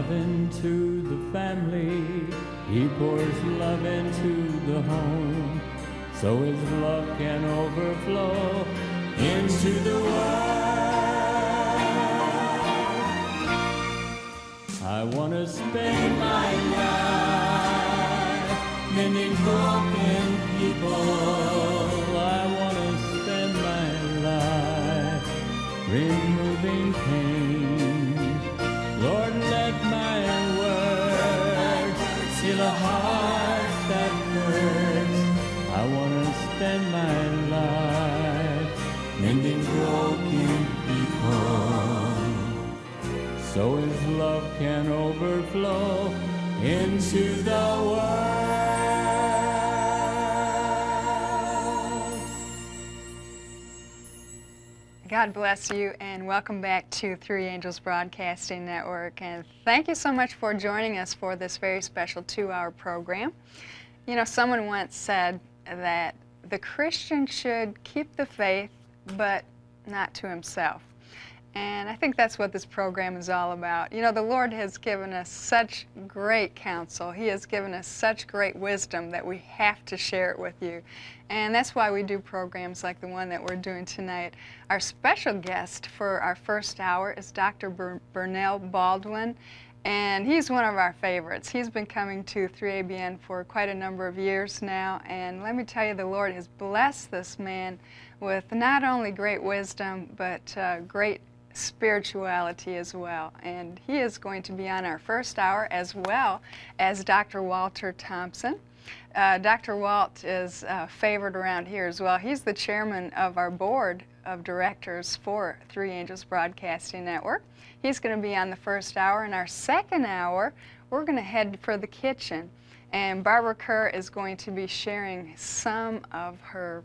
love into the family. He pours love into the home, so his love can overflow into the world. I want to spend my life mending broken people. I want to spend my life removing pain. Lord, let my words heal a heart that hurts. I want to spend my life mending broken people, so his love can overflow into the world. God bless you, and welcome back to Three Angels Broadcasting Network. And thank you so much for joining us for this very special 2-hour program. You know, someone once said that the Christian should keep the faith, but not to himself. And I think that's what this program is all about. You know, the Lord has given us such great counsel. He has given us such great wisdom that we have to share it with you. And that's why we do programs like the one that we're doing tonight. Our special guest for our first hour is Dr. Bernal Baldwin, and he's one of our favorites. He's been coming to 3ABN for quite a number of years now, and let me tell you, the Lord has blessed this man with not only great wisdom, but great spirituality as well. And he is going to be on our first hour, as well as Dr. Walter Thompson. Dr. Walt is favored around here as well. He's the chairman of our board of directors for Three Angels Broadcasting Network. He's going to be on the first hour. In our second hour, we're going to head for the kitchen, and Barbara Kerr is going to be sharing some of her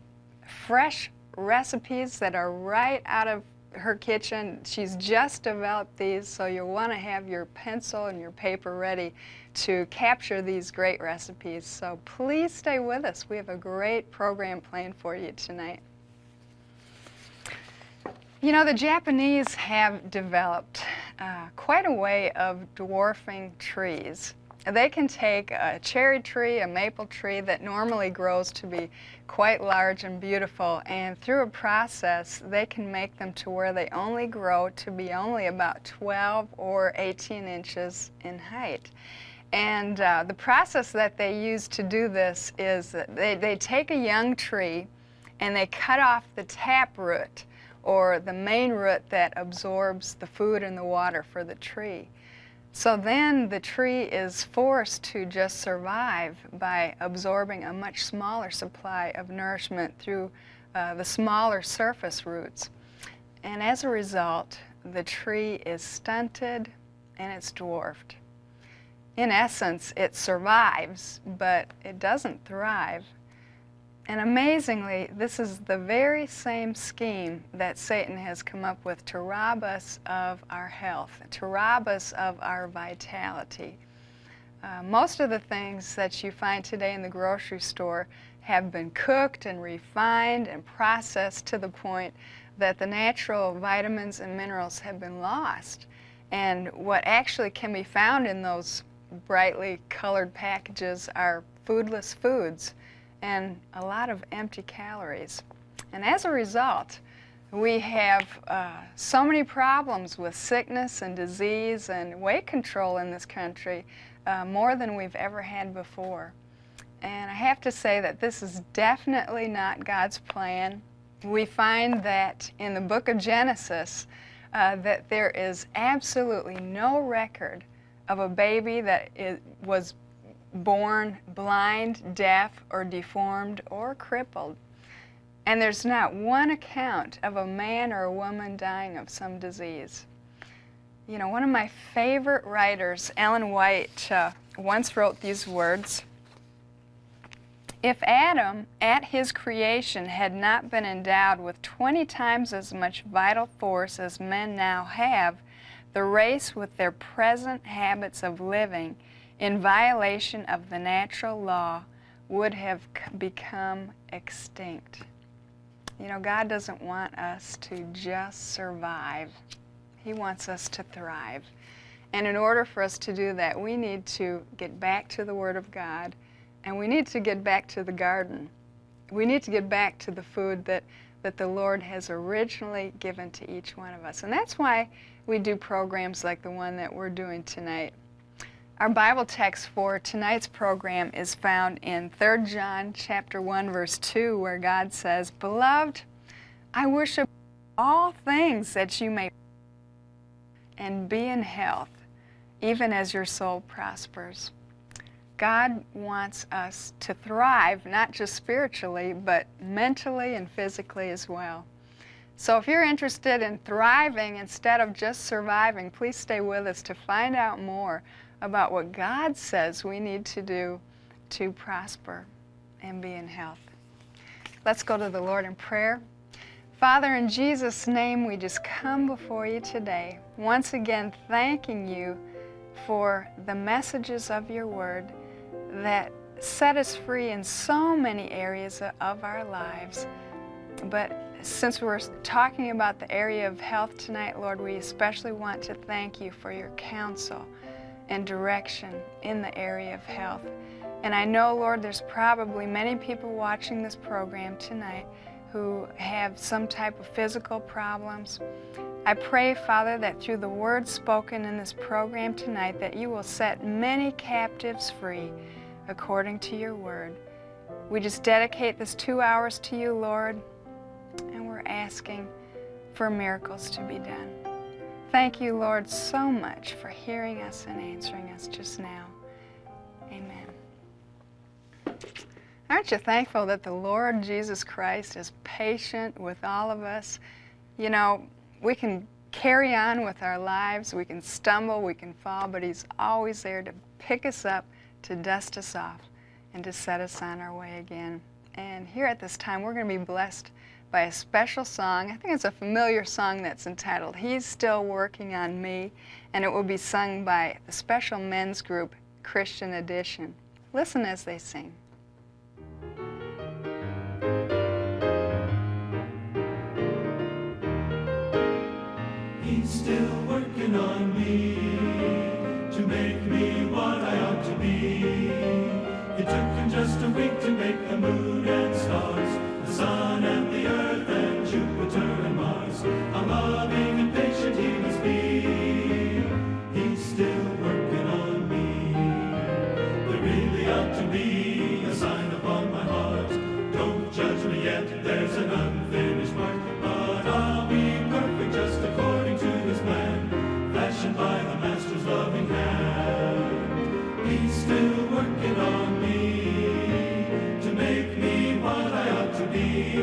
fresh recipes that are right out of her kitchen. She's just developed these, so you'll want to have your pencil and your paper ready to capture these great recipes. So please stay with us. We have a great program planned for you tonight. You know, the Japanese have developed quite a way of dwarfing trees. They can take a cherry tree, a maple tree that normally grows to be quite large and beautiful, and through a process they can make them to where they only grow to be only about 12 or 18 inches in height. And the process that they use to do this is that they take a young tree and they cut off the tap root, or the main root that absorbs the food and the water for the tree. So then the tree is forced to just survive by absorbing a much smaller supply of nourishment through the smaller surface roots. And as a result, the tree is stunted and it's dwarfed. In essence, it survives, but it doesn't thrive. And amazingly, this is the very same scheme that Satan has come up with to rob us of our health, to rob us of our vitality. Most of the things that you find today in the grocery store have been cooked and refined and processed to the point that the natural vitamins and minerals have been lost. And what actually can be found in those brightly colored packages are foodless foods and a lot of empty calories. And as a result, we have so many problems with sickness and disease and weight control in this country, more than we've ever had before. And I have to say that this is definitely not God's plan. We find that in the book of Genesis, that there is absolutely no record of a baby that was born blind, deaf, or deformed, or crippled. And there's not one account of a man or a woman dying of some disease. You know, one of my favorite writers, Ellen White, once wrote these words: "If Adam, at his creation, had not been endowed with 20 times as much vital force as men now have, the race, with their present habits of living in violation of the natural law, would have become extinct." You know, God doesn't want us to just survive. He wants us to thrive. And in order for us to do that, we need to get back to the Word of God, and we need to get back to the garden. We need to get back to the food that the Lord has originally given to each one of us. And that's why we do programs like the one that we're doing tonight. Our Bible text for tonight's program is found in 3 John chapter 1, verse 2, where God says, "Beloved, I wish above all things that you may and be in health, even as your soul prospers." God wants us to thrive, not just spiritually, but mentally and physically as well. So if you're interested in thriving instead of just surviving, please stay with us to find out more about what God says we need to do to prosper and be in health. Let's go to the Lord in prayer. Father, in Jesus' name, we just come before you today, once again thanking you for the messages of your word that set us free in so many areas of our lives. But since we're talking about the area of health tonight, Lord, we especially want to thank you for your counsel and direction in the area of health. And I know, Lord, there's probably many people watching this program tonight who have some type of physical problems. I pray, Father, that through the words spoken in this program tonight, that you will set many captives free according to your word. We just dedicate this 2 hours to you, Lord, and we're asking for miracles to be done. Thank you, Lord, so much for hearing us and answering us just now. Amen. Aren't you thankful that the Lord Jesus Christ is patient with all of us? You know, we can carry on with our lives, we can stumble, we can fall, but He's always there to pick us up, to dust us off, and to set us on our way again. And here at this time, we're going to be blessed by a special song. I think it's a familiar song that's entitled, "He's Still Working on Me," and it will be sung by the special men's group, Christian Edition. Listen as they sing. He's still working on me to make me what I ought to be. It took him just a week to make the moon and stars, the sun and the earth and Jupiter and Mars. How loving and patient he must be. He's still working on me. There really ought to be a sign upon my heart. Don't judge me yet, there's an unfinished part. But I'll be perfect just according to his plan, fashioned by the Master's loving hand. He's still working on me to make me what I ought to be.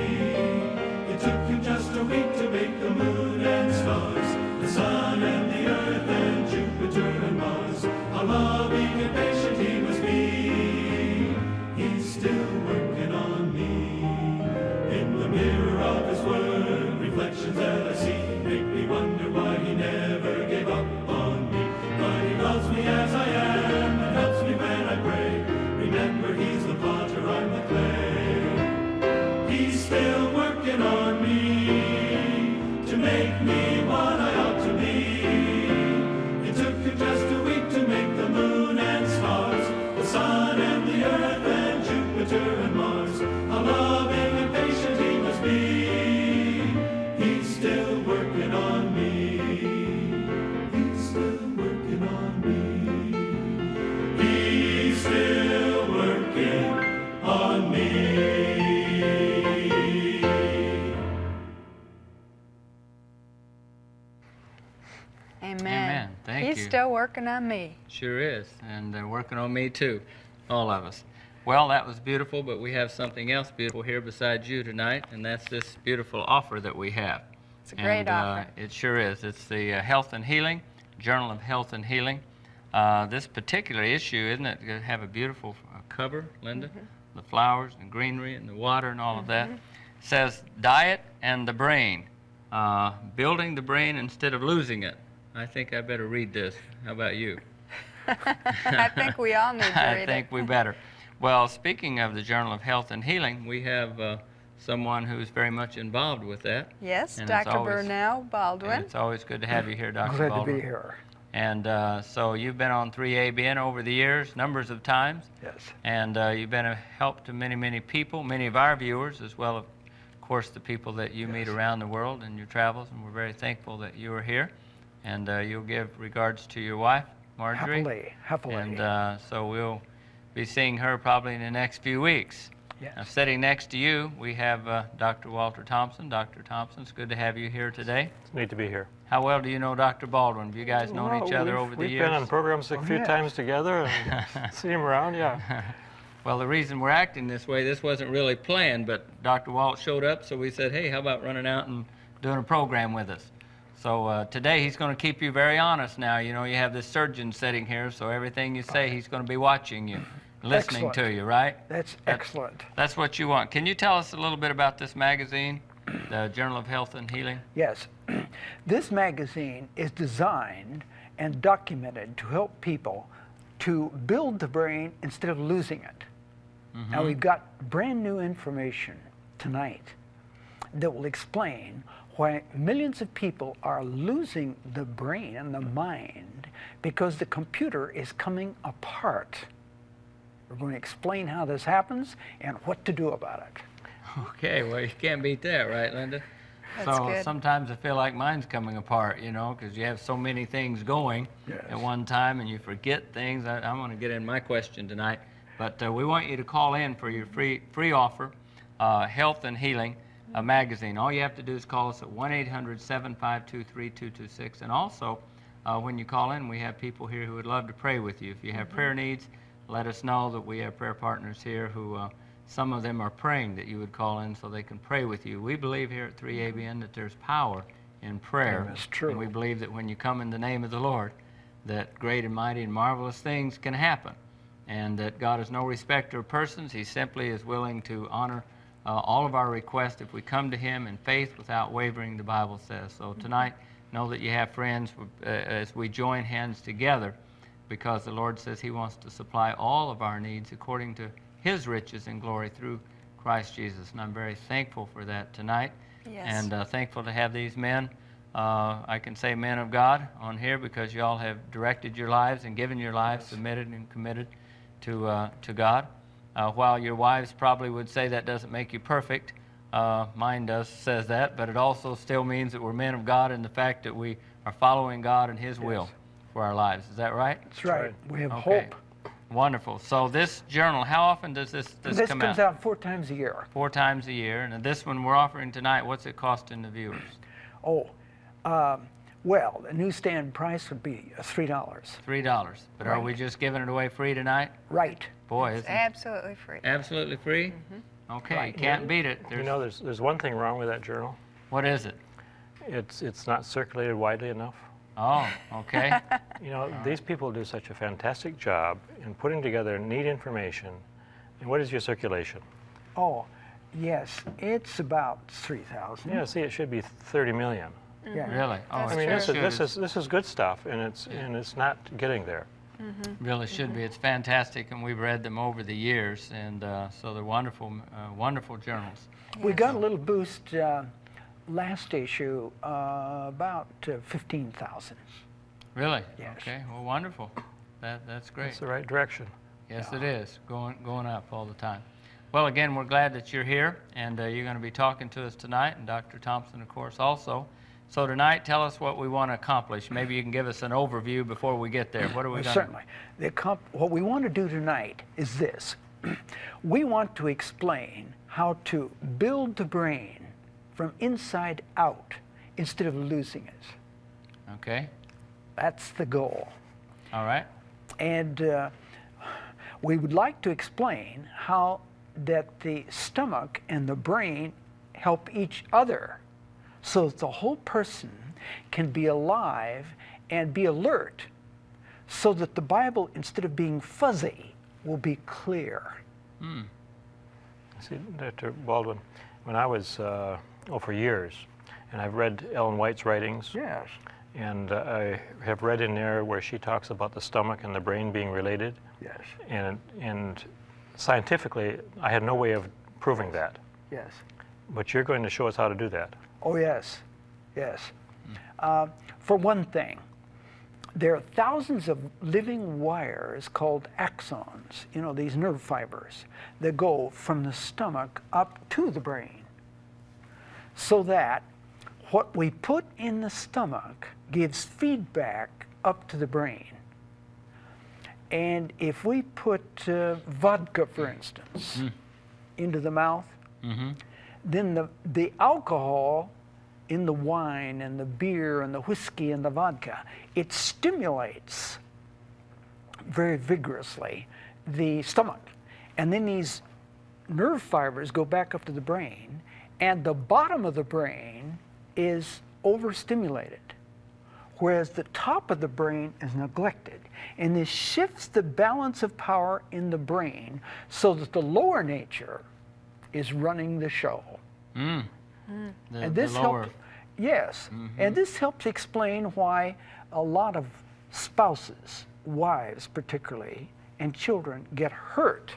It took him just a week to make the moon and stars, the sun and the earth and Jupiter and Mars. How loving and patient he must be. He's still working on me. In the mirror of his word, reflections that I see make me wonder why he never gave up on me. But he loves me as I am and helps me when I pray. Remember, he's the potter, I'm the clay. He's still working on me to make me what I ought to be. It took him just a week to make the moon and stars, the sun and the earth and Jupiter and Mars. How loving and patient he must be. He's still working on me. He's still working on me. He's still working on me. Amen. Amen. Thank He's you. still working on me. Sure is, and they're working on me too, all of us. Well, that was beautiful, but we have something else beautiful here besides you tonight, and that's this beautiful offer that we have. It's a great offer. It sure is. It's the Health and Healing, Journal of Health and Healing. This particular issue, isn't it, going to have a beautiful cover, Linda? The flowers and greenery and the water and all of that. It says, Diet and the Brain, building the brain instead of losing it. I think I better read this. How about you? I think we all need to read I think we better. Well, speaking of the Journal of Health and Healing, we have someone who's very much involved with that. Yes, And it's Dr. always- Bernal Baldwin. And it's always good to have you here, Dr. Glad Baldwin. to be here. And so you've been on 3ABN over the years, numbers of times. Yes. And you've been a help to many, many people, many of our viewers, as well, of course, the people that you meet around the world in your travels. And we're very thankful that you are here. And you'll give regards to your wife, Marjorie. Happily. And so we'll be seeing her probably in the next few weeks. Yes. Now, sitting next to you, we have Dr. Walter Thompson. Dr. Thompson, it's good to have you here today. It's neat to be here. How well do you know Dr. Baldwin? Have you guys known each other over the years? We've been on programs a few times together and see him around, yeah. Well, the reason we're acting this way, this wasn't really planned, but Dr. Walt showed up, so we said, hey, how about running out and doing a program with us? So today he's going to keep you very honest now. You know, you have this surgeon sitting here, so everything you say, he's going to be watching you, listening to you, right? That's excellent. That's what you want. Can you tell us a little bit about this magazine, the Journal of Health and Healing? Yes. This magazine is designed and documented to help people to build the brain instead of losing it. Mm-hmm. Now, we've got brand new information tonight that will explain why millions of people are losing the brain and the mind because the computer is coming apart. We're going to explain how this happens and what to do about it. Okay, well, you can't beat that, right, Linda? That's so good. sometimes I feel like mine's coming apart, you know, because you have so many things going at one time and you forget things. I'm going to get in my question tonight, but we want you to call in for your free offer, Health and Healing magazine. All you have to do is call us at 1-800-752-3226. And also, when you call in, we have people here who would love to pray with you. If you have prayer needs, let us know that we have prayer partners here who some of them are praying that you would call in so they can pray with you. We believe here at 3ABN that there's power in prayer. That's true. And we believe that when you come in the name of the Lord, that great and mighty and marvelous things can happen. And that God is no respecter of persons. He simply is willing to honor all of our requests if we come to Him in faith without wavering, the Bible says. So tonight, know that you have friends as we join hands together, because the Lord says He wants to supply all of our needs according to His riches and glory through Christ Jesus. And I'm very thankful for that tonight. Yes. And thankful to have these men, I can say men of God, on here, because you all have directed your lives and given your lives, submitted and committed to God. While your wives probably would say that doesn't make you perfect, mine says that, but it also still means that we're men of God in the fact that we are following God and His will for our lives. Is that right? That's right. We have Okay. hope. Wonderful. So this journal, how often does this This come comes out 4 times a year. 4 times a year. And this one we're offering tonight, what's it costing the viewers? Oh, well, the newsstand price would be $3. $3. But are we just giving it away free tonight? Right. Boy, It's isn't it absolutely free. absolutely free? Okay, you can't beat it. You know, there's one thing wrong with that journal. What is it? It's not circulated widely enough. Oh, okay. You know, these people do such a fantastic job in putting together neat information. And what is your circulation? Oh, yes, it's about 3,000. Yeah, see, it should be 30 million. Yeah. Really? Oh, That's I mean, true. this is good stuff, and it's not getting there. really should be. It's fantastic, and we've read them over the years, and so they're wonderful, wonderful journals. We got a little boost last issue, about 15,000. Really? Yes. Okay. Well, wonderful. That's great. It's the right direction. Yes, it is. Going up all the time. Well, again, we're glad that you're here, and you're going to be talking to us tonight, and Dr. Thompson, of course, also. So tonight, tell us what we want to accomplish. Maybe you can give us an overview before we get there. What are we going to... Certainly. What we want to do tonight is this. We want to explain how to build the brain from inside out instead of losing it. Okay. That's the goal. All right. And we would like to explain how that the stomach and the brain help each other so that the whole person can be alive and be alert, so that the Bible, instead of being fuzzy, will be clear. See, Dr. Baldwin, when I was, for years, and I've read Ellen White's writings, Yes. and I have read in there where she talks about the stomach and the brain being related, Yes. and scientifically, I had no way of proving that. Yes. But you're going to show us how to do that. Oh, yes. Yes. For one thing, there are thousands of living wires called axons, you know, these nerve fibers that go from the stomach up to the brain. So that what we put in the stomach gives feedback up to the brain. And if we put vodka, for instance, into the mouth, then the alcohol in the wine and the beer and the whiskey and the vodka, it stimulates very vigorously the stomach. And then these nerve fibers go back up to the brain, and the bottom of the brain is overstimulated, whereas the top of the brain is neglected. And this shifts the balance of power in the brain so that the lower nature is running the show. And this helps, yes, and this helps explain why a lot of spouses, wives particularly, and children get hurt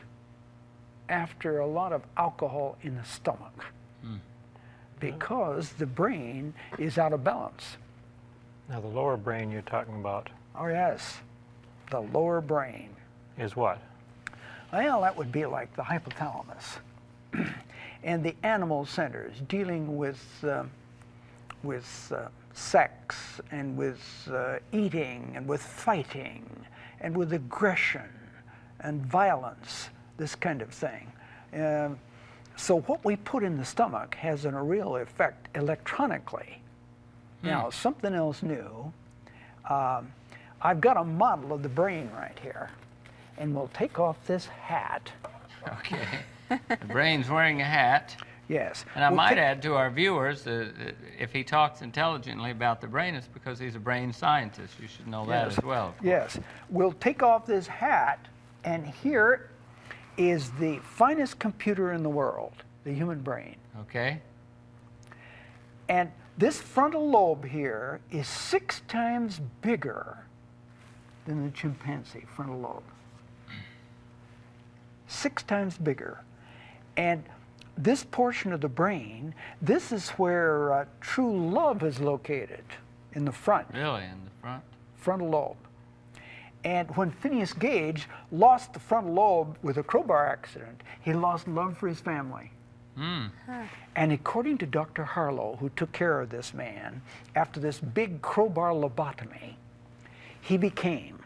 after a lot of alcohol in the stomach, because the brain is out of balance. Now the lower brain you're talking about Oh yes, the lower brain. is what? Well, that would be like the hypothalamus and the animal centers dealing with sex and with eating and with fighting and with aggression and violence, this kind of thing. So what we put in the stomach has a real effect electronically. Now, something else new. I've got a model of the brain right here, and we'll take off this hat. Okay. The brain's wearing a hat. Yes. And I We'll might take- add to our viewers that if he talks intelligently about the brain, it's because he's a brain scientist. You should know that Yes. as well. Yes. We'll take off this hat, and here is the finest computer in the world, the human brain. Okay? And this frontal lobe here is 6 times bigger than the chimpanzee frontal lobe. 6 times bigger. And this portion of the brain, this is where true love is located, in the front. Really, in the front? Frontal lobe. And when Phineas Gage lost the frontal lobe with a crowbar accident, he lost love for his family. And according to Dr. Harlow, who took care of this man, after this big crowbar lobotomy, he became,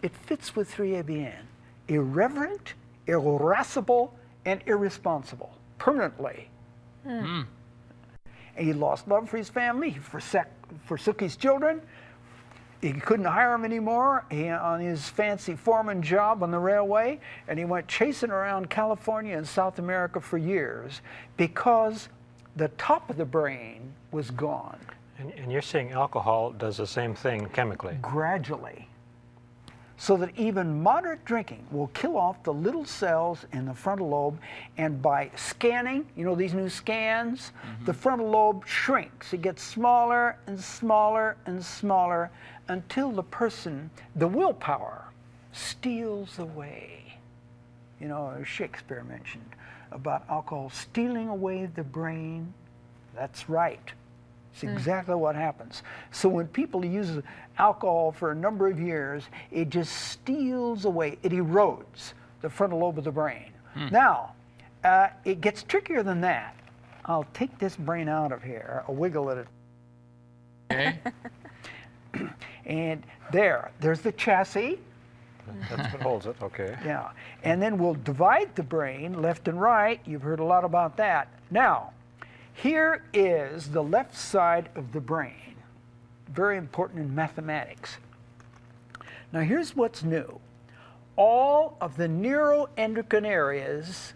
it fits with 3ABN, irreverent, irascible, and irresponsible, permanently. And he lost love for his family, he forsook his children, he couldn't hire them anymore on his fancy foreman job on the railway, and he went chasing around California and South America for years because the top of the brain was gone. And you're saying alcohol does the same thing chemically? Gradually. So that even moderate drinking will kill off the little cells in the frontal lobe, and by scanning, you know these new scans, the frontal lobe shrinks. It gets smaller and smaller and smaller until the person, the willpower, steals away. You know, as Shakespeare mentioned about alcohol stealing away the brain. That's right. It's exactly what happens. So when people use alcohol for a number of years, it just steals away, it erodes the frontal lobe of the brain. Now, it gets trickier than that. I'll take this brain out of here, I'll wiggle it. Okay? And there's the chassis. That's what holds it, okay. Yeah, and then we'll divide the brain left and right. You've heard a lot about that. Now, here is the left side of the brain, very important in mathematics. Now here's what's new. All of the neuroendocrine areas,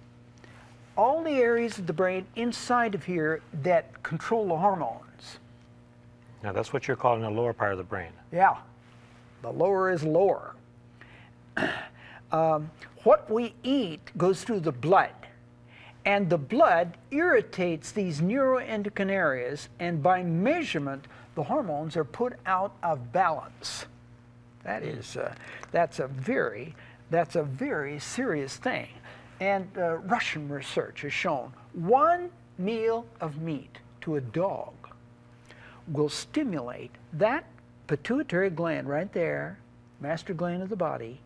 all the areas of the brain inside of here that control the hormones. Now that's what you're calling the lower part of the brain. Yeah, the lower is lower. What we eat goes through the blood. And the blood irritates these neuroendocrine areas, and by measurement, the hormones are put out of balance. That's a very serious thing. And Russian research has shown 1 meal of meat to a dog will stimulate that pituitary gland right there, master gland of the body.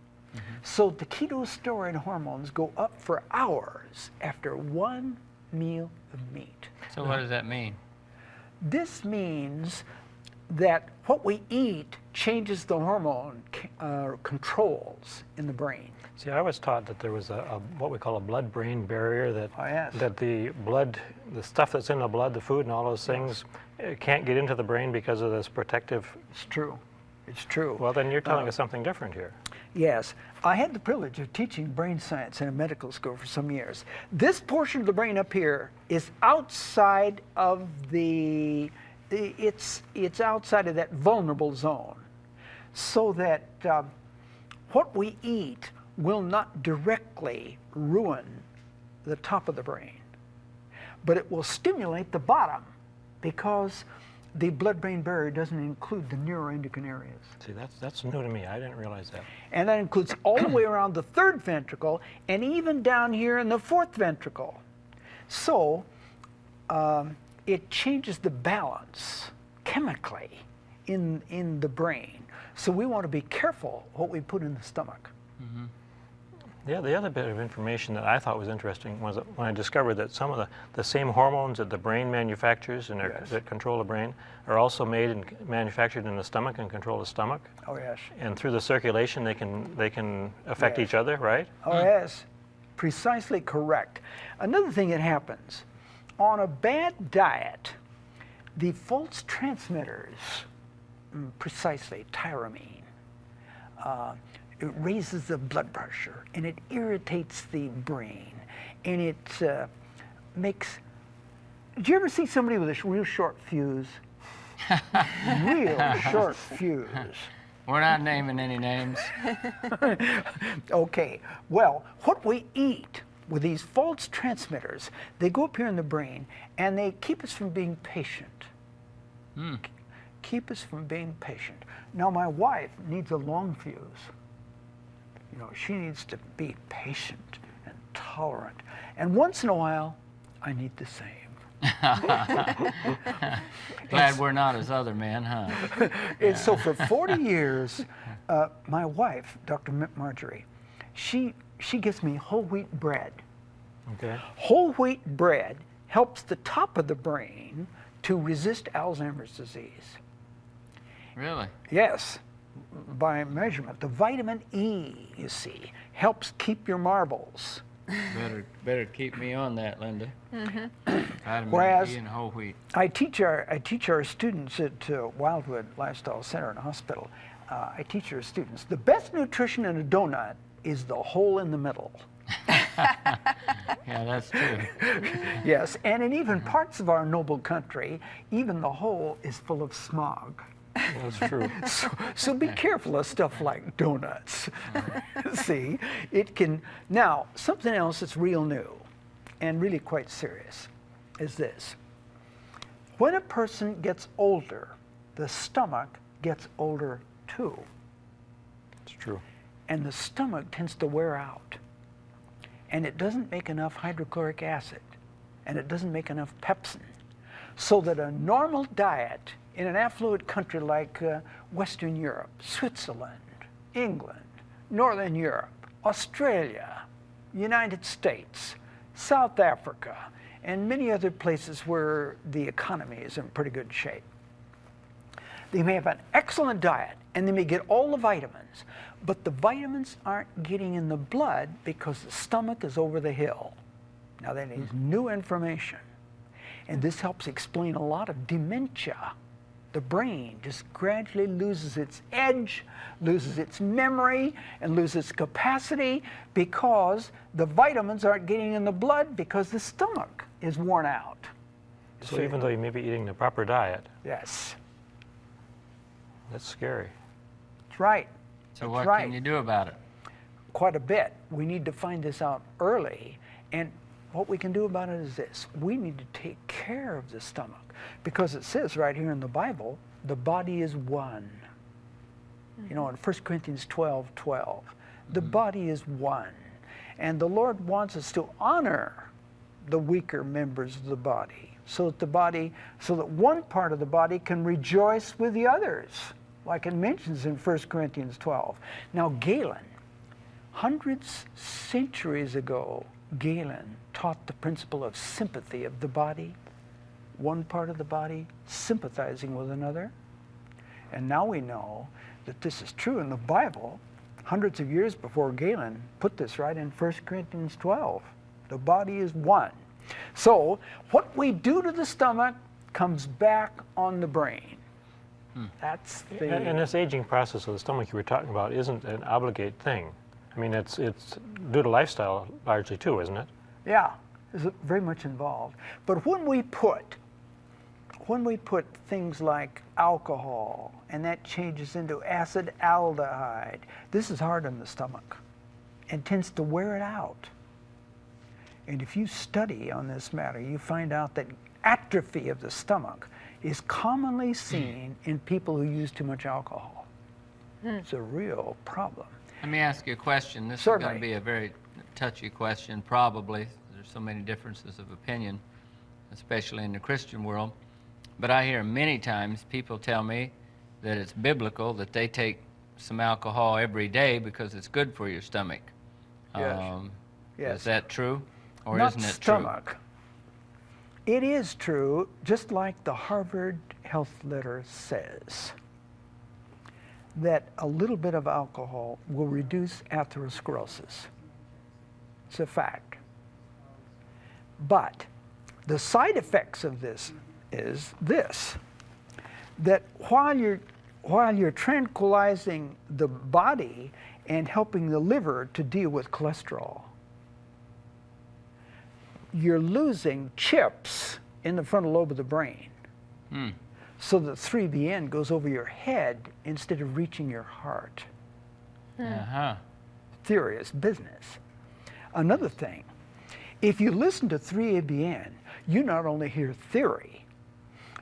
So the ketosteroid hormones go up for hours after one meal of meat. So what does that mean? This means that what we eat changes the hormone controls in the brain. See, I was taught that there was a what we call a blood-brain barrier, that Oh, yes. that the stuff that's in the blood, the food and all those things, it can't get into the brain because of this protective. It's true. It's true. Well, then you're telling us something different here. Yes, I had the privilege of teaching brain science in a medical school for some years. This portion of the brain up here is outside of it's outside of that vulnerable zone, so that what we eat will not directly ruin the top of the brain, but it will stimulate the bottom, because the blood-brain barrier doesn't include the neuroendocrine areas. See, that's new to me. I didn't realize that. And that includes all the way around the third ventricle and even down here in the fourth ventricle. So it changes the balance chemically in the brain. So we want to be careful what we put in the stomach. Yeah, the other bit of information that I thought was interesting was when I discovered that some of the same hormones that the brain manufactures and Yes. that control the brain are also made and manufactured in the stomach and control the stomach. Oh, yes. And through the circulation, they can affect Yes. each other, right? Oh, yes. Precisely correct. Another thing that happens, on a bad diet, the false transmitters, precisely tyramine, it raises the blood pressure and it irritates the brain, and it makes. Did you ever see somebody with a real short fuse? Real short fuse. We're not naming any names. Okay, well, what we eat with these false transmitters, they go up here in the brain and they keep us from being patient. Keep us from being patient. Now, my wife needs a long fuse. You know, she needs to be patient and tolerant. And once in a while, I need the same. Glad we're not as other men, huh? And so for 40 years, my wife, Dr. Marjorie, she gives me whole wheat bread. Okay. Whole wheat bread helps the top of the brain to resist Alzheimer's disease. Really? Yes, by measurement. The vitamin E, you see, helps keep your marbles. Better keep me on that, Linda. Vitamin Whereas E and whole wheat. I teach our students at Wildwood Lifestyle Center and Hospital. I teach our students the best nutrition in a donut is the hole in the middle. Yeah, that's true. Yes, and in even parts of our noble country, even the hole is full of smog. That's true. So be careful of stuff like donuts. See, it can. Now, something else that's real new and really quite serious is this. When a person gets older, the stomach gets older too. It's true. And the stomach tends to wear out. And it doesn't make enough hydrochloric acid. And it doesn't make enough pepsin. So that a normal diet in an affluent country like Western Europe, Switzerland, England, Northern Europe, Australia, United States, South Africa, and many other places where the economy is in pretty good shape. They may have an excellent diet and they may get all the vitamins, but the vitamins aren't getting in the blood because the stomach is over the hill. Now that is new information. And this helps explain a lot of dementia. The brain just gradually loses its edge, loses its memory, and loses capacity because the vitamins aren't getting in the blood because the stomach is worn out. So even though you may be eating the proper diet, Yes, that's scary. that's right. So That's what right. can you do about it? Quite a bit. We need to find this out early, and what we can do about it is this. We need to take care of the stomach because it says right here in the Bible, the body is one. You know, in 1 Corinthians 12:12, the body is one. And the Lord wants us to honor the weaker members of the body so that one part of the body can rejoice with the others. like it mentions in 1 Corinthians 12. Now Galen, hundreds centuries ago, Galen taught the principle of sympathy of the body, one part of the body sympathizing with another. And now we know that this is true in the Bible. Hundreds of years before Galen put this right in 1 Corinthians 12. The body is one. So what we do to the stomach comes back on the brain. That's the... And this aging process of the stomach you were talking about isn't an obligate thing. I mean, it's due to lifestyle largely too, isn't it? Yeah, it's very much involved. But when we put things like alcohol, and that changes into acid aldehyde, this is hard on the stomach and tends to wear it out. And if you study on this matter, you find out that atrophy of the stomach is commonly seen in people who use too much alcohol. It's a real problem. Let me ask you a question. This Certainly. is going to be a very touchy question, probably. There's so many differences of opinion, especially in the Christian world. But I hear many times people tell me that it's biblical that they take some alcohol every day because it's good for your stomach. Yes. Yes. Is that true, or Not isn't it stomach. true? It is true, just like the Harvard Health Letter says, that a little bit of alcohol will reduce atherosclerosis. It's a fact. But the side effects of this is this, that while you're tranquilizing the body and helping the liver to deal with cholesterol, you're losing chips in the frontal lobe of the brain. So the 3BN goes over your head instead of reaching your heart. Serious business. Another thing, if you listen to 3ABN, you not only hear theory,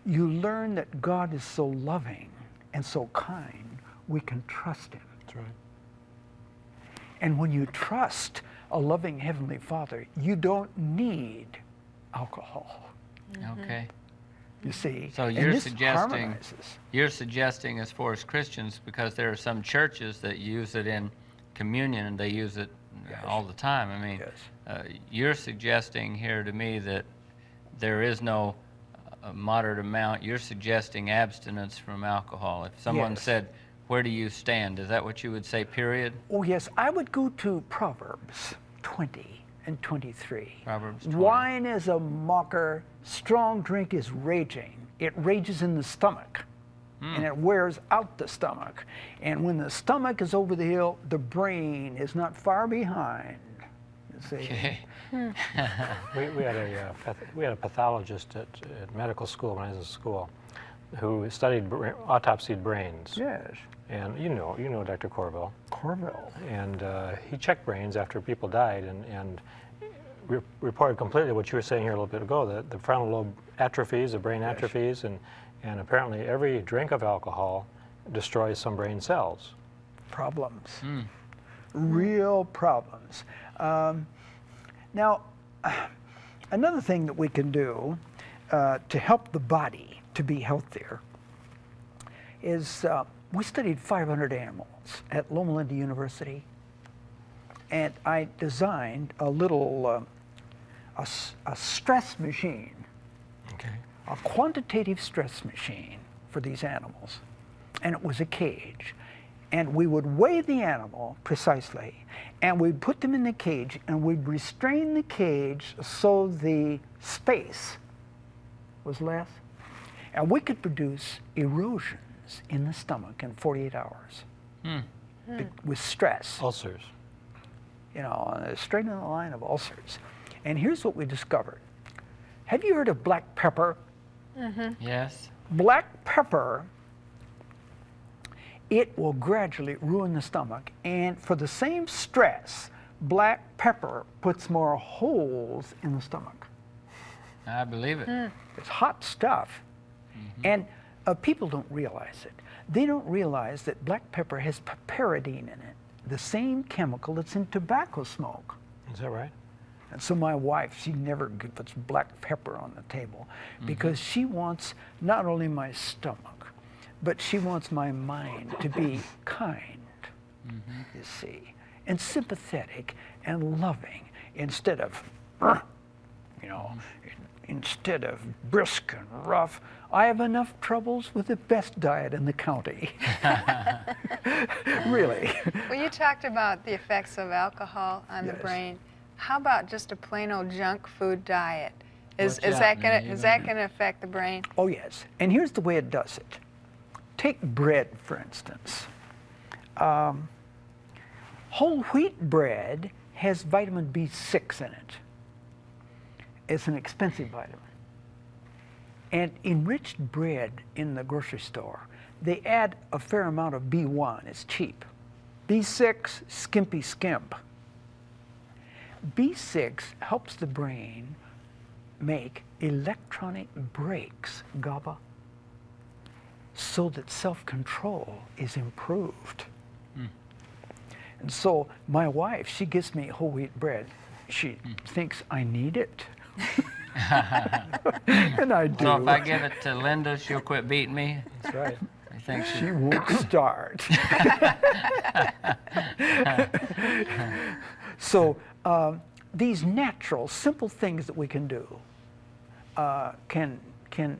you learn that God is so loving and so kind, we can trust him. That's right. And when you trust a loving Heavenly Father, you don't need alcohol. Okay. You see, So and you're this suggesting, harmonizes. as far as Christians, because there are some churches that use it in communion and they use it all the time. I mean, you're suggesting here to me that there is no moderate amount. You're suggesting abstinence from alcohol. If someone said, where do you stand? Is that what you would say, period? Oh yes, I would go to Proverbs 20 and 23. Proverbs 20. Wine is a mocker, strong drink is raging. It rages in the stomach, and it wears out the stomach. And when the stomach is over the hill, the brain is not far behind. You see? Okay. We had a pathologist at medical school when I was in school who studied autopsied brains. Yes. And you know Dr. Corville. Corville. And he checked brains after people died and reported completely what you were saying here a little bit ago, that the frontal lobe atrophies, the brain atrophies, and apparently every drink of alcohol destroys some brain cells. Problems. Real problems. Now, another thing that we can do to help the body to be healthier is we studied 500 animals at Loma Linda University, and I designed a little a stress machine, a quantitative stress machine for these animals, and it was a cage. And we would weigh the animal precisely, and we'd put them in the cage, and we'd restrain the cage so the space was less, and we could produce erosions in the stomach in 48 hours with stress. Ulcers. You know, straight in the line of ulcers. And here's what we discovered. Have you heard of black pepper? Yes. Black pepper, it will gradually ruin the stomach. And for the same stress, black pepper puts more holes in the stomach. I believe it. It's hot stuff. And people don't realize it. They don't realize that black pepper has piperidine in it, the same chemical that's in tobacco smoke. Is that right? And so my wife, she never puts black pepper on the table because she wants not only my stomach, but she wants my mind to be kind, you see, and sympathetic and loving instead of, you know, instead of brisk and rough. I have enough troubles with the best diet in the county. Really. Well, you talked about the effects of alcohol on the Yes. brain. How about just a plain old junk food diet? Is Watch that out, gonna man, is that gonna affect the brain? Oh, yes. And here's the way it does it. Take bread, for instance. Whole wheat bread has vitamin B6 in it. It's an expensive vitamin. And enriched bread in the grocery store, they add a fair amount of B1. It's cheap. B6, skimpy skimp. B6 helps the brain make electronic breaks, GABA, so that self-control is improved. And so my wife, she gives me whole wheat bread. She thinks I need it. And I do. So if I give it to Linda, she'll quit beating me? That's right. I think She won't start. So these natural, simple things that we can do can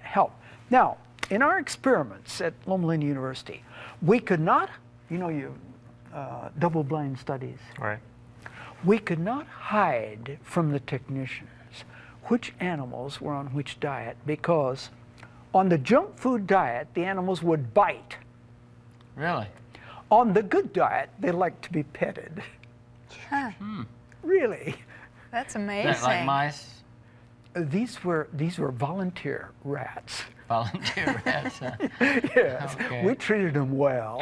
help. Now, in our experiments at Loma Linda University, we could not, you know, double-blind studies. Right. We could not hide from the technicians which animals were on which diet, because on the junk food diet, the animals would bite. Really? On the good diet, they like to be petted. Huh. Really. That's Is amazing. that like mice? These were volunteer rats. Volunteer rats? Huh? Yes, Okay. we treated them well.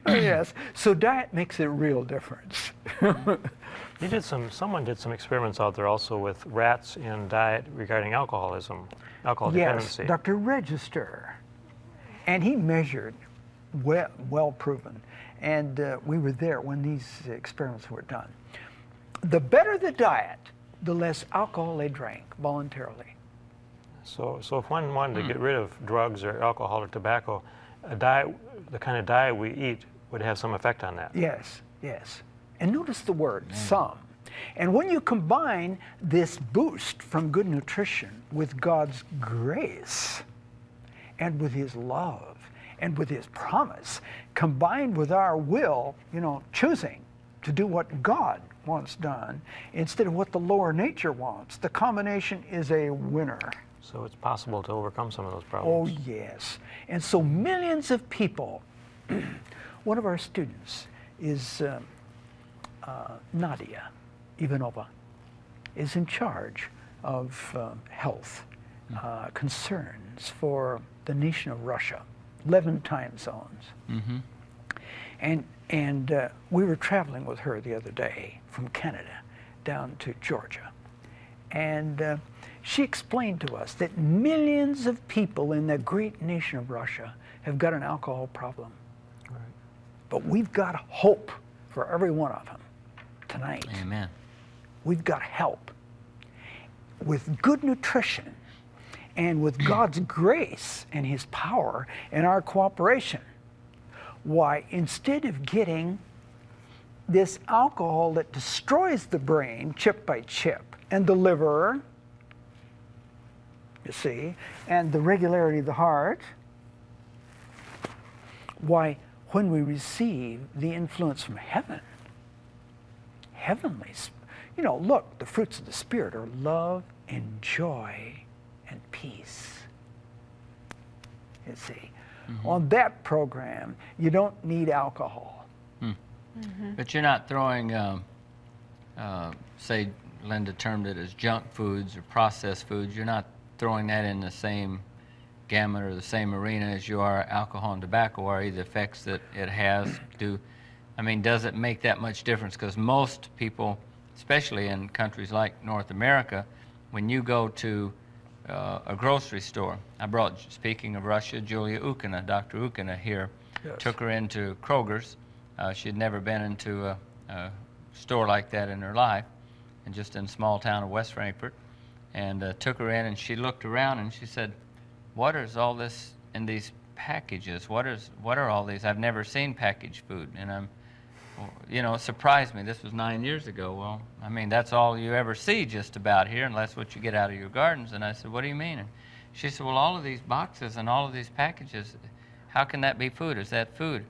Yes, so diet makes a real difference. Someone did some experiments out there also with rats in diet regarding alcoholism, alcohol Yes, dependency. Dr. Register, and he measured, well proven, and we were there when these experiments were done. The better the diet, the less alcohol they drank voluntarily. So if one wanted to get rid of drugs or alcohol or tobacco, a diet, the kind of diet we eat would have some effect on that. Yes, yes. And notice the word, some. And when you combine this boost from good nutrition with God's grace and with His love and with His promise, combined with our will, you know, choosing to do what God wants done instead of what the lower nature wants, the combination is a winner. So it's possible to overcome some of those Oh, problems. yes. And so millions of people, one of our students is Nadia Ivanova, is in charge of health concerns for the nation of Russia, 11 time zones. Mm-hmm. And we were traveling with her the other day from Canada down to Georgia. And she explained to us that millions of people in the great nation of Russia have got an alcohol problem. Right. But we've got hope for every one of them tonight. Amen. We've got help. With good nutrition and with God's grace and His power and our cooperation, why, instead of getting this alcohol that destroys the brain chip by chip, and the liver, you see, and the regularity of the heart, why, when we receive the influence from heaven, heavenly, you know, look, the fruits of the Spirit are love and joy and peace. You see, on that program, you don't need alcohol. But you're not throwing, say, Linda termed it as junk foods or processed foods. You're not throwing that in the same gamut or the same arena as you are alcohol and tobacco, or the effects that it has. Does it make that much difference? Because most people, especially in countries like North America, when you go to a grocery store, I brought, speaking of Russia, Julia Ukina, Dr. Ukina here, Yes. took her into Kroger's. She'd never been into a store like that in her life, and just in a small town of West Frankfort, and took her in, and she looked around and she said, "What is all this in these packages. What are all these? I've never seen packaged food, and it surprised me. This was 9 years ago. Well, I mean, that's all you ever see just about here, unless what you get out of your gardens. And I said, what do you mean? And she said, well, all of these boxes and all of these packages, how can that be food? Is that food?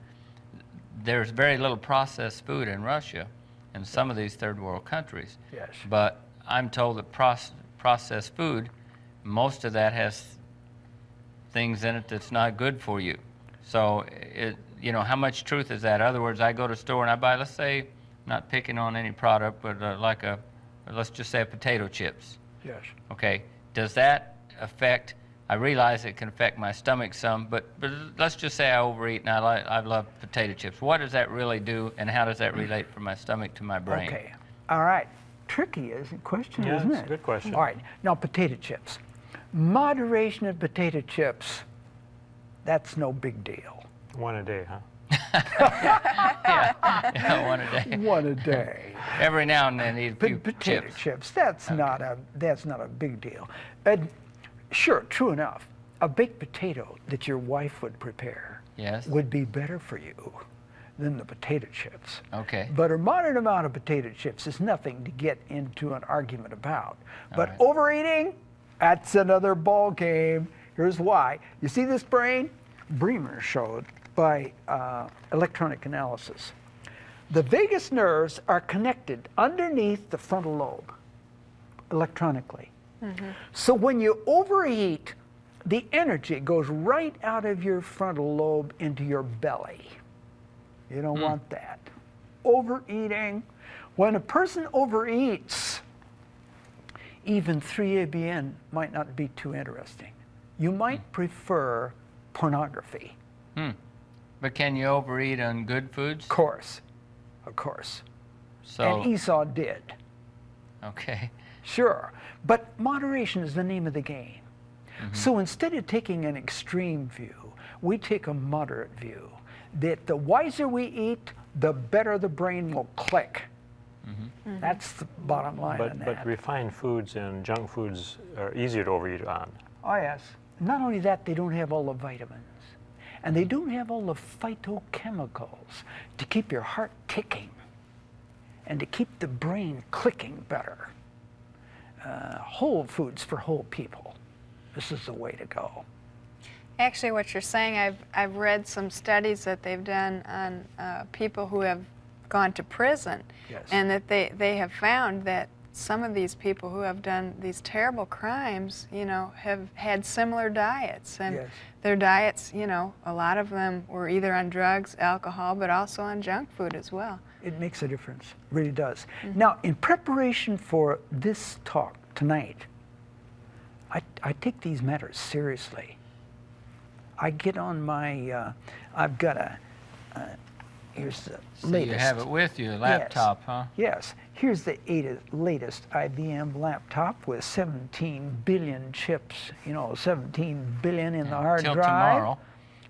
There's very little processed food in Russia and some of these third world countries. Yes. But I'm told that processed food, most of that has things in it that's not good for you. So, how much truth is that? In other words, I go to a store and I buy, let's say, not picking on any product, but let's just say potato chips. Yes. Okay. Does that affect, I realize it can affect my stomach some, but let's just say I overeat and I love potato chips. What does that really do, and how does that relate from my stomach to my brain? Okay. All right. Tricky question, isn't it? Yeah, it's a good question. All right. Now, potato chips. Moderation of potato chips, that's no big deal. One a day, huh? Yeah, one a day. One a day. Every now and then eat a few Potato chips. chips. That's not a big deal. Sure, true enough. A baked potato that your wife would prepare Yes. would be better for you than the potato chips. Okay. But a moderate amount of potato chips is nothing to get into an argument about. But right. overeating, that's another ball game. Here's why. You see this brain? Bremer showed by electronic analysis. The vagus nerves are connected underneath the frontal lobe electronically. Mm-hmm. So when you overeat, the energy goes right out of your frontal lobe into your belly. You don't want that. Overeating. When a person overeats, even 3-ABN might not be too interesting. You might prefer pornography. But can you overeat on good foods? Of course. So, And Esau did. okay. Sure. But moderation is the name of the game. Mm-hmm. So instead of taking an extreme view, we take a moderate view. That the wiser we eat, the better the brain will click. Mm-hmm. Mm-hmm. That's the bottom line on that. But refined foods and junk foods are easier to overeat on. Oh, yes. Not only that, they don't have all the vitamins. And they don't have all the phytochemicals to keep your heart ticking and to keep the brain clicking better. Whole foods for whole people. This is the way to go. Actually, what you're saying, I've read some studies that they've done on people who have gone to prison, Yes. and that they have found that some of these people who have done these terrible crimes, have had similar diets, and Yes. their diets, a lot of them were either on drugs, alcohol, but also on junk food as well. It makes a difference, really does. Mm-hmm. Now, in preparation for this talk tonight, I take these matters seriously. I get on my, I've got here's the latest. You have it with you, a laptop, yes. huh? Yes. Here's the latest IBM laptop with 17 billion chips, 17 billion in the hard Till drive. tomorrow.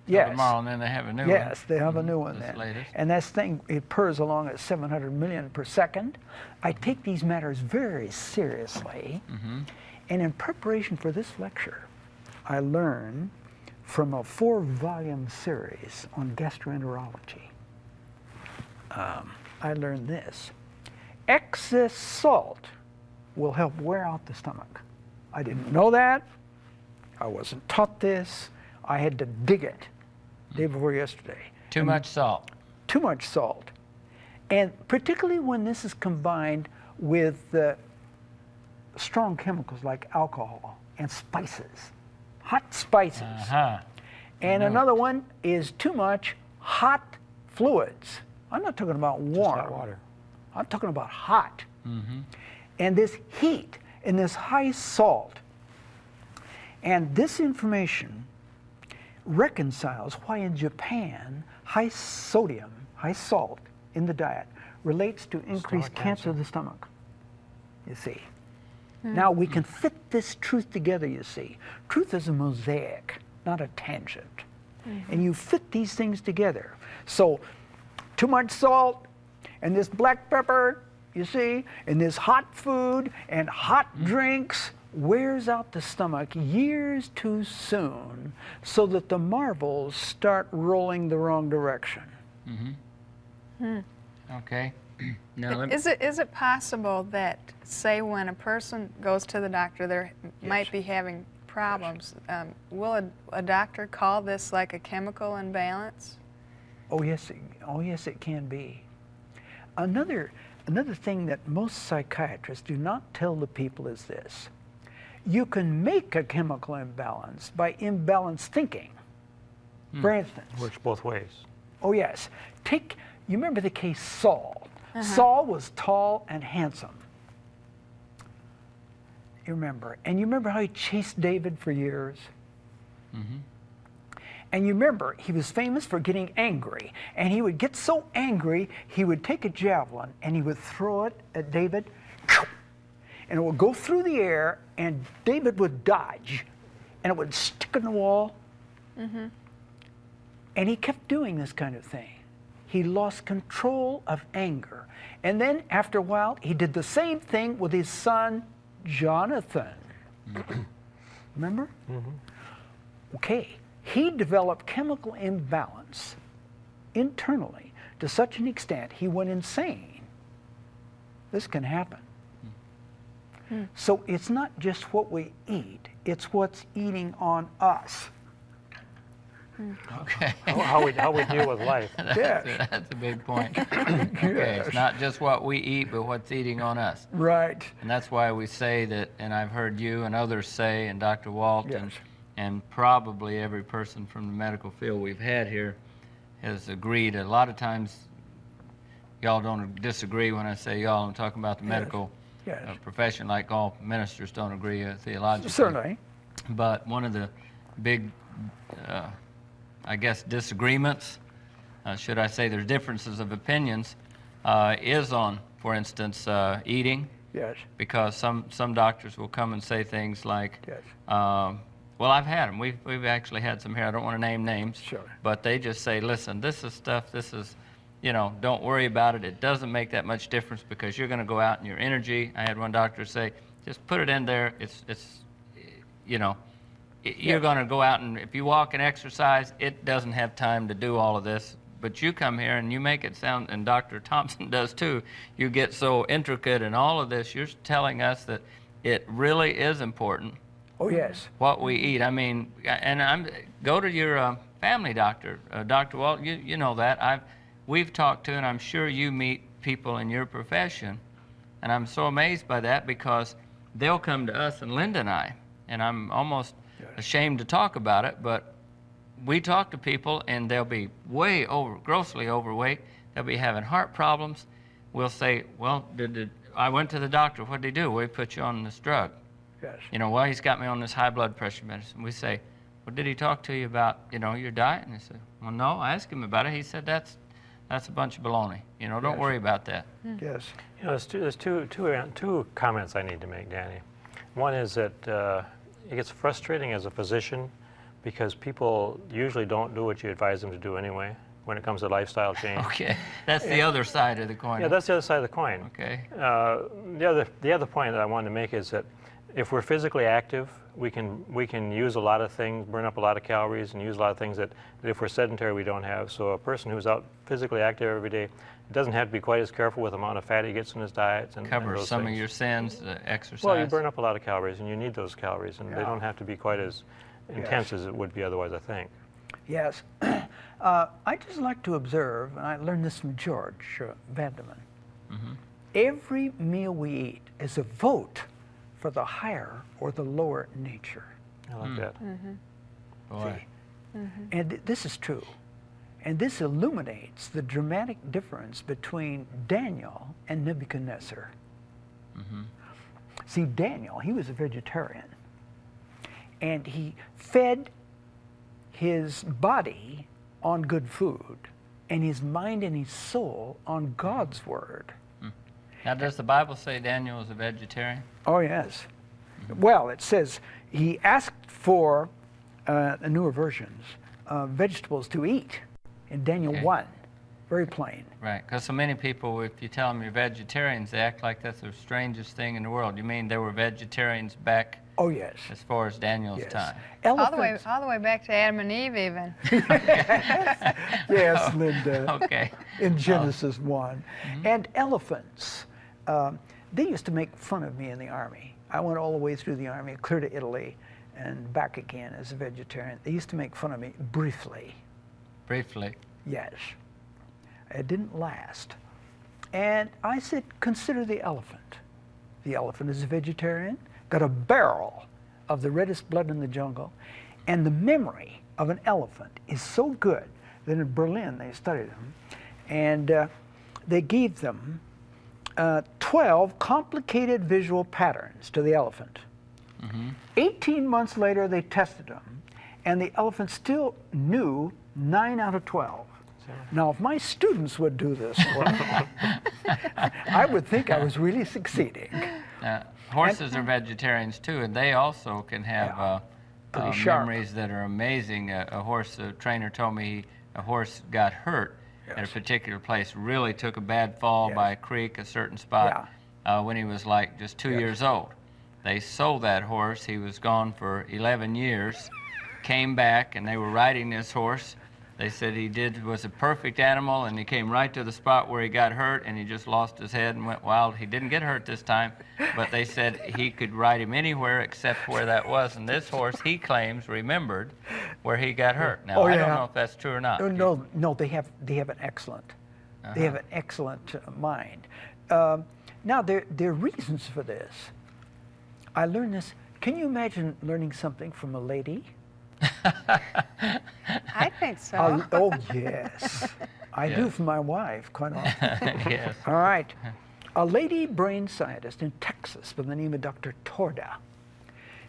Yes. Tomorrow, and then they have a new one. Yes, they have a new one This then. latest. And that thing, it purrs along at 700 million per second. I take these matters very seriously. Mm-hmm. And in preparation for this lecture, I learned from a 4-volume series on gastroenterology. I learned this. Excess salt will help wear out the stomach. I didn't know that. I wasn't taught this. I had to dig it day before yesterday. Too much salt. Too much salt. And particularly when this is combined with strong chemicals like alcohol and spices, hot spices. Uh-huh. And another one is too much hot fluids. I'm not talking about warm. Just hot water. I'm talking about hot. Mm-hmm. And this heat and this high salt. And this information reconciles why in Japan high sodium, high salt in the diet relates to increased cancer of the stomach. You see. Now we can fit this truth together, you see. Truth is a mosaic, not a tangent. And you fit these things together. So too much salt and this black pepper, you see, and this hot food and hot drinks wears out the stomach years too soon so that the marbles start rolling the wrong direction. Okay. Now, Is it possible that, say, when a person goes to the doctor, they might be having problems, will a doctor call this like a chemical imbalance? Oh yes, it can be. Another thing that most psychiatrists do not tell the people is this: you can make a chemical imbalance by imbalanced thinking. For instance, Works both ways. oh yes, you remember the case Saul. Saul was tall and handsome. You remember, and you remember how he chased David for years. And you remember, he was famous for getting angry. And he would get so angry, he would take a javelin and he would throw it at David. And it would go through the air, and David would dodge. And it would stick in the wall. And he kept doing this kind of thing. He lost control of anger. And then, after a while, he did the same thing with his son, Jonathan. Remember? Okay. He developed chemical imbalance internally to such an extent he went insane. This can happen. So it's not just what we eat, it's what's eating on us. okay. How we deal with life. That's a big point. Okay, it's not just what we eat, but what's eating on us. Right. And that's why we say that, and I've heard you and others say, and Dr. Walt, Yes. and probably every person from the medical field we've had here has agreed. A lot of times, y'all don't disagree when I say y'all. I'm talking about the medical profession, like all ministers don't agree theologically. Certainly. But one of the big, I guess, disagreements, should I say there's differences of opinions, is on, for instance, eating. Yes. Because some doctors will come and say things like, Yes. well, I've had them. We've actually had some here. I don't want to name names. Sure. But they just say, listen, this is stuff, don't worry about it. It doesn't make that much difference because you're going to go out and your energy. I had one doctor say, just put it in there. You're going to go out, and if you walk and exercise, it doesn't have time to do all of this. But you come here and you make it sound, and Dr. Thompson does too, you get so intricate in all of this. You're telling us that it really is important. Oh, yes. What we eat. I mean, and go to your family doctor, Dr. Walt. You know that. We've talked to, and I'm sure you meet people in your profession, and I'm so amazed by that because they'll come to us, and Linda and I, and I'm almost ashamed to talk about it, but we talk to people, and they'll be grossly overweight. They'll be having heart problems. We'll say, well, I went to the doctor. What did he do? Well, he put you on this drug. Yes. Well, he's got me on this high blood pressure medicine. We say, well, did he talk to you about, your diet? And he said, well, no. I asked him about it. He said, that's a bunch of baloney. Don't worry about that. Yes. There's two comments I need to make, Danny. One is that it gets frustrating as a physician because people usually don't do what you advise them to do anyway when it comes to lifestyle change. Okay, that's the other side of the coin. Yeah, that's the other side of the coin. Okay. The other point that I wanted to make is that if we're physically active, we can use a lot of things, burn up a lot of calories, and use a lot of things that if we're sedentary we don't have. So a person who's out physically active every day doesn't have to be quite as careful with the amount of fat he gets in his diets and Cover those some things. of your sins, exercise. Well, you burn up a lot of calories, and you need those calories, and they don't have to be quite as intense as it would be otherwise, I think. Yes. I just like to observe, and I learned this from George Vandeman. Every meal we eat is a vote for the higher or the lower nature. I like that. Boy. And this is true. And this illuminates the dramatic difference between Daniel and Nebuchadnezzar. See, Daniel, he was a vegetarian. And he fed his body on good food, and his mind and his soul on God's word. Now, does the Bible say Daniel was a vegetarian? Oh, yes. Well, it says he asked for, the newer versions, vegetables to eat in Daniel 1. very plain. Right, because so many people, if you tell them you're vegetarians, they act like that's the strangest thing in the world. You mean there were vegetarians back Oh, yes. as far as Daniel's Yes. time? Elephants. All the way back to Adam and Eve, even. Yes, Linda. Okay. In Genesis 1. And elephants. They used to make fun of me in the Army. I went all the way through the Army, clear to Italy, and back again as a vegetarian. They used to make fun of me briefly. Briefly. Yes. It didn't last. And I said, consider the elephant. The elephant is a vegetarian, got a barrel of the reddest blood in the jungle, and the memory of an elephant is so good that in Berlin they studied them, and they gave them 12 complicated visual patterns to the elephant. 18 months later they tested them, and the elephant still knew 9 out of 12. Now, if my students would do this work, I would think I was really succeeding. Horses are vegetarians too, and they also can have pretty sharp memories that are amazing. A trainer told me a horse got hurt at a particular place, really took a bad fall by a creek, a certain spot, when he was like just 2 years old. They sold that horse. He was gone for 11 years, came back, and they were riding this horse. They said he was a perfect animal, and he came right to the spot where he got hurt, and he just lost his head and went wild. He didn't get hurt this time, but they said he could ride him anywhere except where that was. And this horse, he claims, remembered where he got hurt. Now, I don't know if that's true or not. No, they have an excellent, they have an excellent mind. Now, there are reasons for this. I learned this. Can you imagine learning something from a lady? I think so. Oh, yes. I do from my wife quite often. Yes. All right. A lady brain scientist in Texas by the name of Dr. Torda,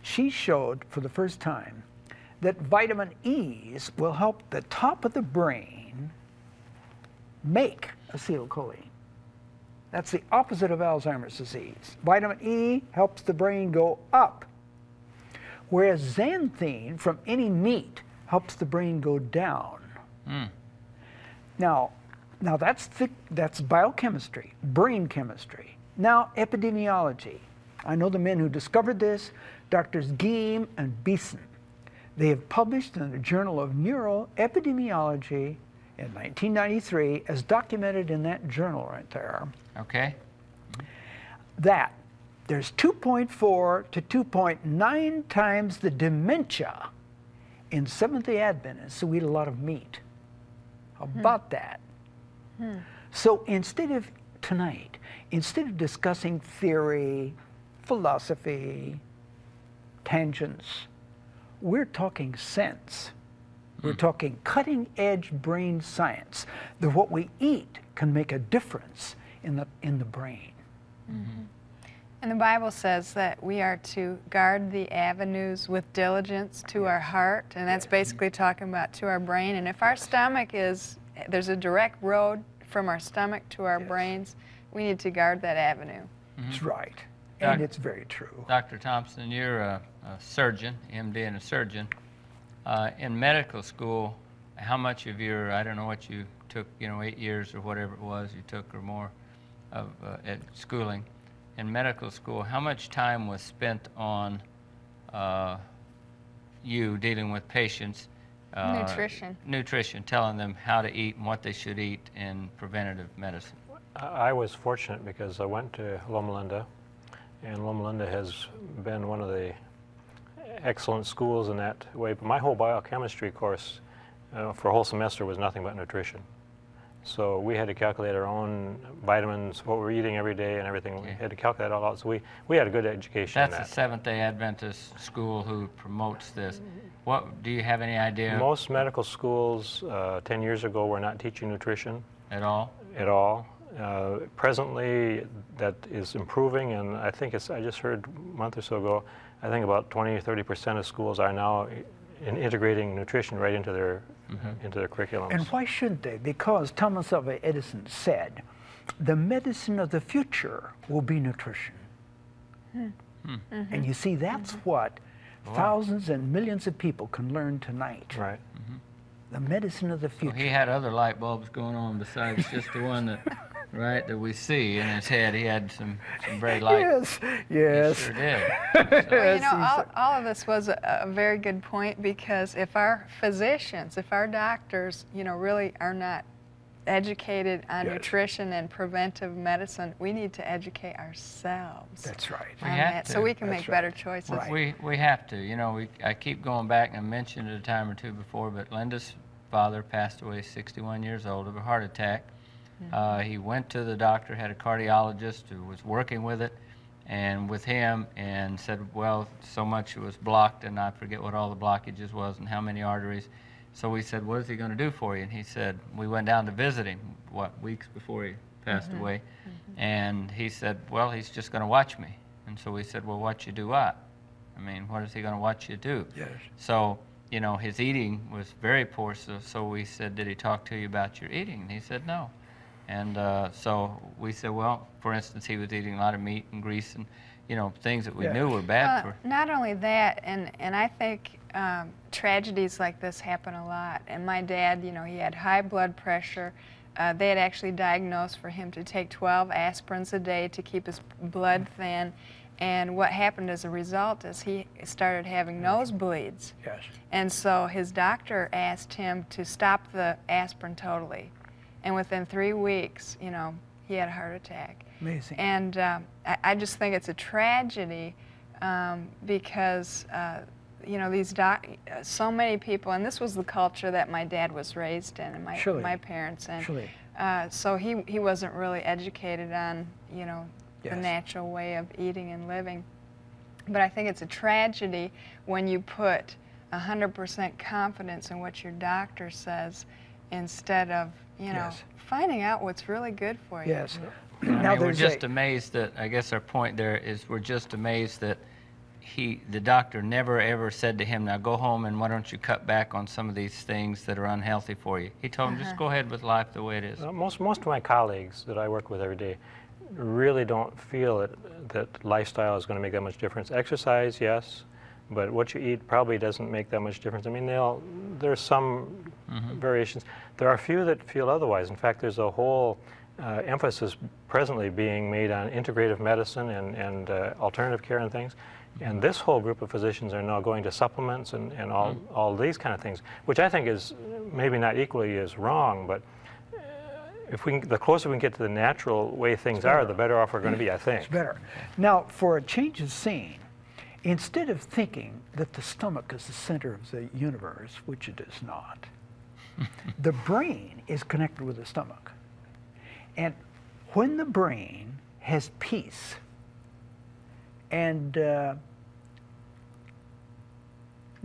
she showed for the first time that vitamin E's will help the top of the brain make acetylcholine. That's the opposite of Alzheimer's disease. Vitamin E helps the brain go up, whereas xanthine from any meat helps the brain go down. Now that's biochemistry, brain chemistry. Now epidemiology. I know the men who discovered this, Drs. Geim and Beeson. They have published in the Journal of Neuroepidemiology in 1993, as documented in that journal right there. Okay. That there's 2.4 to 2.9 times the dementia in Seventh-day Adventists who eat a lot of meat. How about that? So instead of discussing theory, philosophy, tangents, we're talking sense. We're talking cutting-edge brain science. That what we eat can make a difference in the brain. And the Bible says that we are to guard the avenues with diligence to our heart, and that's basically talking about to our brain. And if our stomach there's a direct road from our stomach to our brains, we need to guard that avenue. That's right. And it's very true. Dr. Thompson, you're a surgeon, MD and a surgeon. In medical school, how much of your, I don't know what you took, 8 years or whatever it was you took or more of at schooling. In medical school, how much time was spent on you dealing with patients? Nutrition, telling them how to eat and what they should eat in preventative medicine. I was fortunate because I went to Loma Linda, and Loma Linda has been one of the excellent schools in that way. But my whole biochemistry course for a whole semester was nothing but nutrition. So we had to calculate our own vitamins, what we're eating every day and everything. Okay. We had to calculate it all out. So we had a good education in that. That's a Seventh-day Adventist school who promotes this. What, do you have any idea? Most medical schools 10 years ago were not teaching nutrition. At all? At all. Presently, that is improving, and I think I just heard a month or so ago, I think about 20 or 30% of schools are now integrating nutrition right into their curriculums. And why shouldn't they? Because Thomas Alva Edison said, the medicine of the future will be nutrition. And you see, that's what thousands and millions of people can learn tonight. Right. the medicine of the So future. he had other light bulbs going on besides just the one that, right, that we see in his head. He had some very light. Yes, yes. He sure did. Well, you know, Yes, all of this was a very good point, because if our physicians, if our doctors, you know, really are not educated on Yes. nutrition and preventive medicine, we need to educate ourselves That's right. on We have that, to. so we can That's make right. better choices. Right. We have to. You know, I keep going back, and I mentioned it a time or two before, but Linda's father passed away 61 years old of a heart attack. He went to the doctor, had a cardiologist who was working with it, and with him, and said, well, so much was blocked, and I forget what all the blockages was and how many arteries. So we said, what is he going to do for you? And he said, we went down to visit him, weeks before he passed away. And he said, well, he's just going to watch me. And so we said, well, watch you do what? I mean, what is he going to watch you do? Yes. So, you know, his eating was very poor, so we said, did he talk to you about your eating? And he said, no. And so we said, well, for instance, he was eating a lot of meat and grease and, you know, things that we Yes. knew were bad for. Not only that, and I think tragedies like this happen a lot. And my dad, you know, he had high blood pressure. They had actually diagnosed for him to take 12 aspirins a day to keep his blood thin. And what happened as a result is he started having nosebleeds. Yes. And so his doctor asked him to stop the aspirin totally. And within 3 weeks, you know, he had a heart attack. Amazing. And I just think it's a tragedy because, you know, so many people, and this was the culture that my dad was raised in, and Surely. my parents, and Surely. so he wasn't really educated on, you know, the Yes. natural way of eating and living. But I think it's a tragedy when you put 100% confidence in what your doctor says instead of, you know, Yes. finding out what's really good for you. Yes. I mean, we're there's just a- amazed that, I guess our point there is we're just amazed that the doctor never ever said to him, now go home and why don't you cut back on some of these things that are unhealthy for you. He told him, just go ahead with life the way it is. Most of my colleagues that I work with every day really don't feel that lifestyle is going to make that much difference. Exercise, yes, but what you eat probably doesn't make that much difference. I mean, there's some variations. There are a few that feel otherwise. In fact, there's a whole emphasis presently being made on integrative medicine and alternative care and things. And this whole group of physicians are now going to supplements and all these kind of things, which I think is maybe not equally as wrong, but the closer we can get to the natural way things are, the better off we're going to be, I think. It's better. Now, for a change of scene, instead of thinking that the stomach is the center of the universe, which it is not, the brain is connected with the stomach. And when the brain has peace and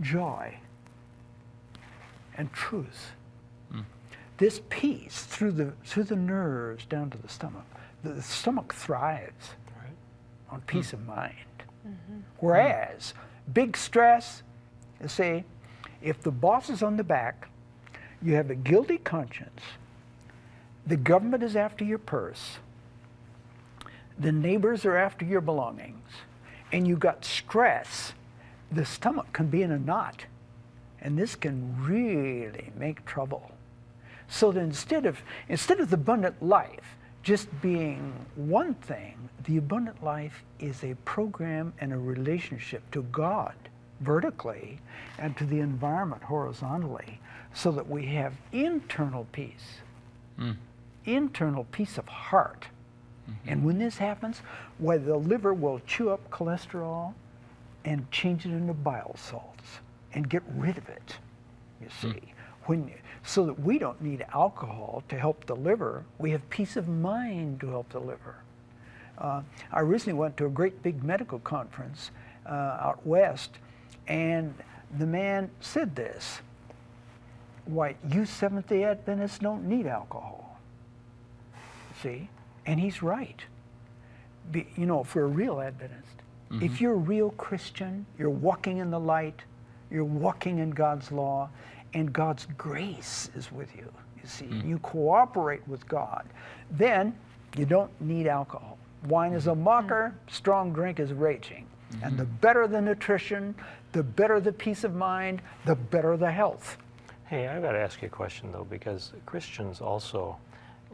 joy and truth, this peace through the nerves down to the stomach thrives on peace of mind. Whereas big stress, say, if the boss is on the back, you have a guilty conscience, the government is after your purse, the neighbors are after your belongings, and you got stress, the stomach can be in a knot, and this can really make trouble. So that instead of the abundant life just being one thing, the abundant life is a program and a relationship to God vertically and to the environment horizontally, so that we have internal peace, internal peace of heart. And when this happens, why the liver will chew up cholesterol and change it into bile salts and get rid of it, you see. So that we don't need alcohol to help the liver, we have peace of mind to help the liver. I recently went to a great big medical conference out west, and the man said this, why, you Seventh-day Adventists don't need alcohol, see? And he's right. You know, for a real Adventist, if you're a real Christian, you're walking in the light, you're walking in God's law, and God's grace is with you, you see, you cooperate with God, then you don't need alcohol. Wine is a mocker, strong drink is raging. And the better the nutrition, the better the peace of mind, the better the health. Hey, I've got to ask you a question, though, because Christians also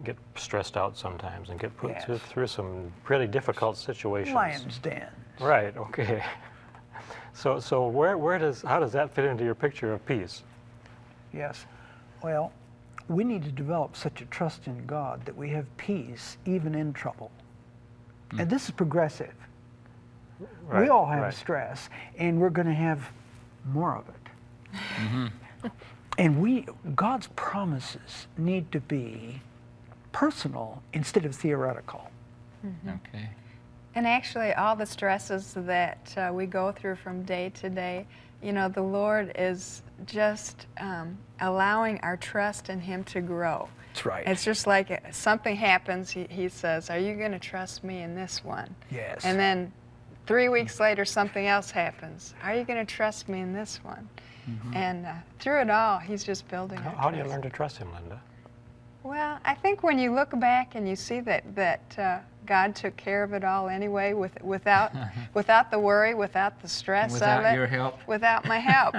get stressed out sometimes and get put Yes. through some really difficult situations. Lion's den. Right, okay. So how does that fit into your picture of peace? Yes. Well, we need to develop such a trust in God that we have peace even in trouble. And this is progressive. Right, We all have right. stress, and we're going to have more of it. And God's promises need to be personal instead of theoretical. Okay. And actually, all the stresses that we go through from day to day, you know, the Lord is just allowing our trust in Him to grow. That's right. It's just like something happens, He says, are you going to trust me in this one? Yes. And then 3 weeks later, something else happens. Are you going to trust me in this one? And through it all, He's just building our How do you trust. learn to trust Him, Linda? Well, I think when you look back and you see that God took care of it all anyway, without the worry, without the stress of it, Without your help? without my help.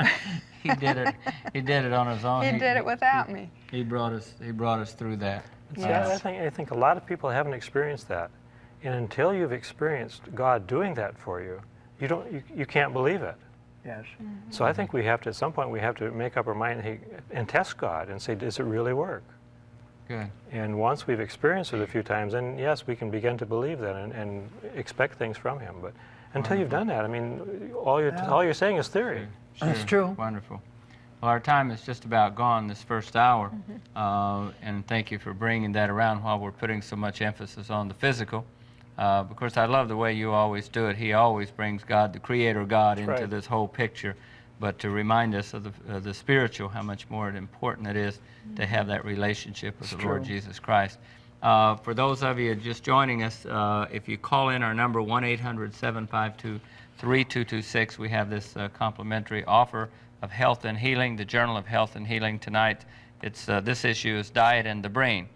He did it. He did it on his own. He did it without me. He brought us through that. Yes. I think a lot of people haven't experienced that, and until you've experienced God doing that for you, you can't believe it. Yes. So I think we have to, at some point, we have to make up our mind and test God and say, does it really work? Good. And once we've experienced it a few times, then yes, we can begin to believe that and expect things from Him. But until you've done that, I mean, all you're saying is theory. That's true. Wonderful. Well, our time is just about gone this first hour, and thank you for bringing that around while we're putting so much emphasis on the physical. Of course, I love the way you always do it. He always brings God, the Creator God, into right. this whole picture, but to remind us of the spiritual, how much more important it is to have that relationship with the Lord Jesus Christ. For those of you just joining us, if you call in our number, 1-800-752-3226, we have this complimentary offer of Health and Healing, the Journal of Health and Healing tonight. It's this issue is Diet and the Brain,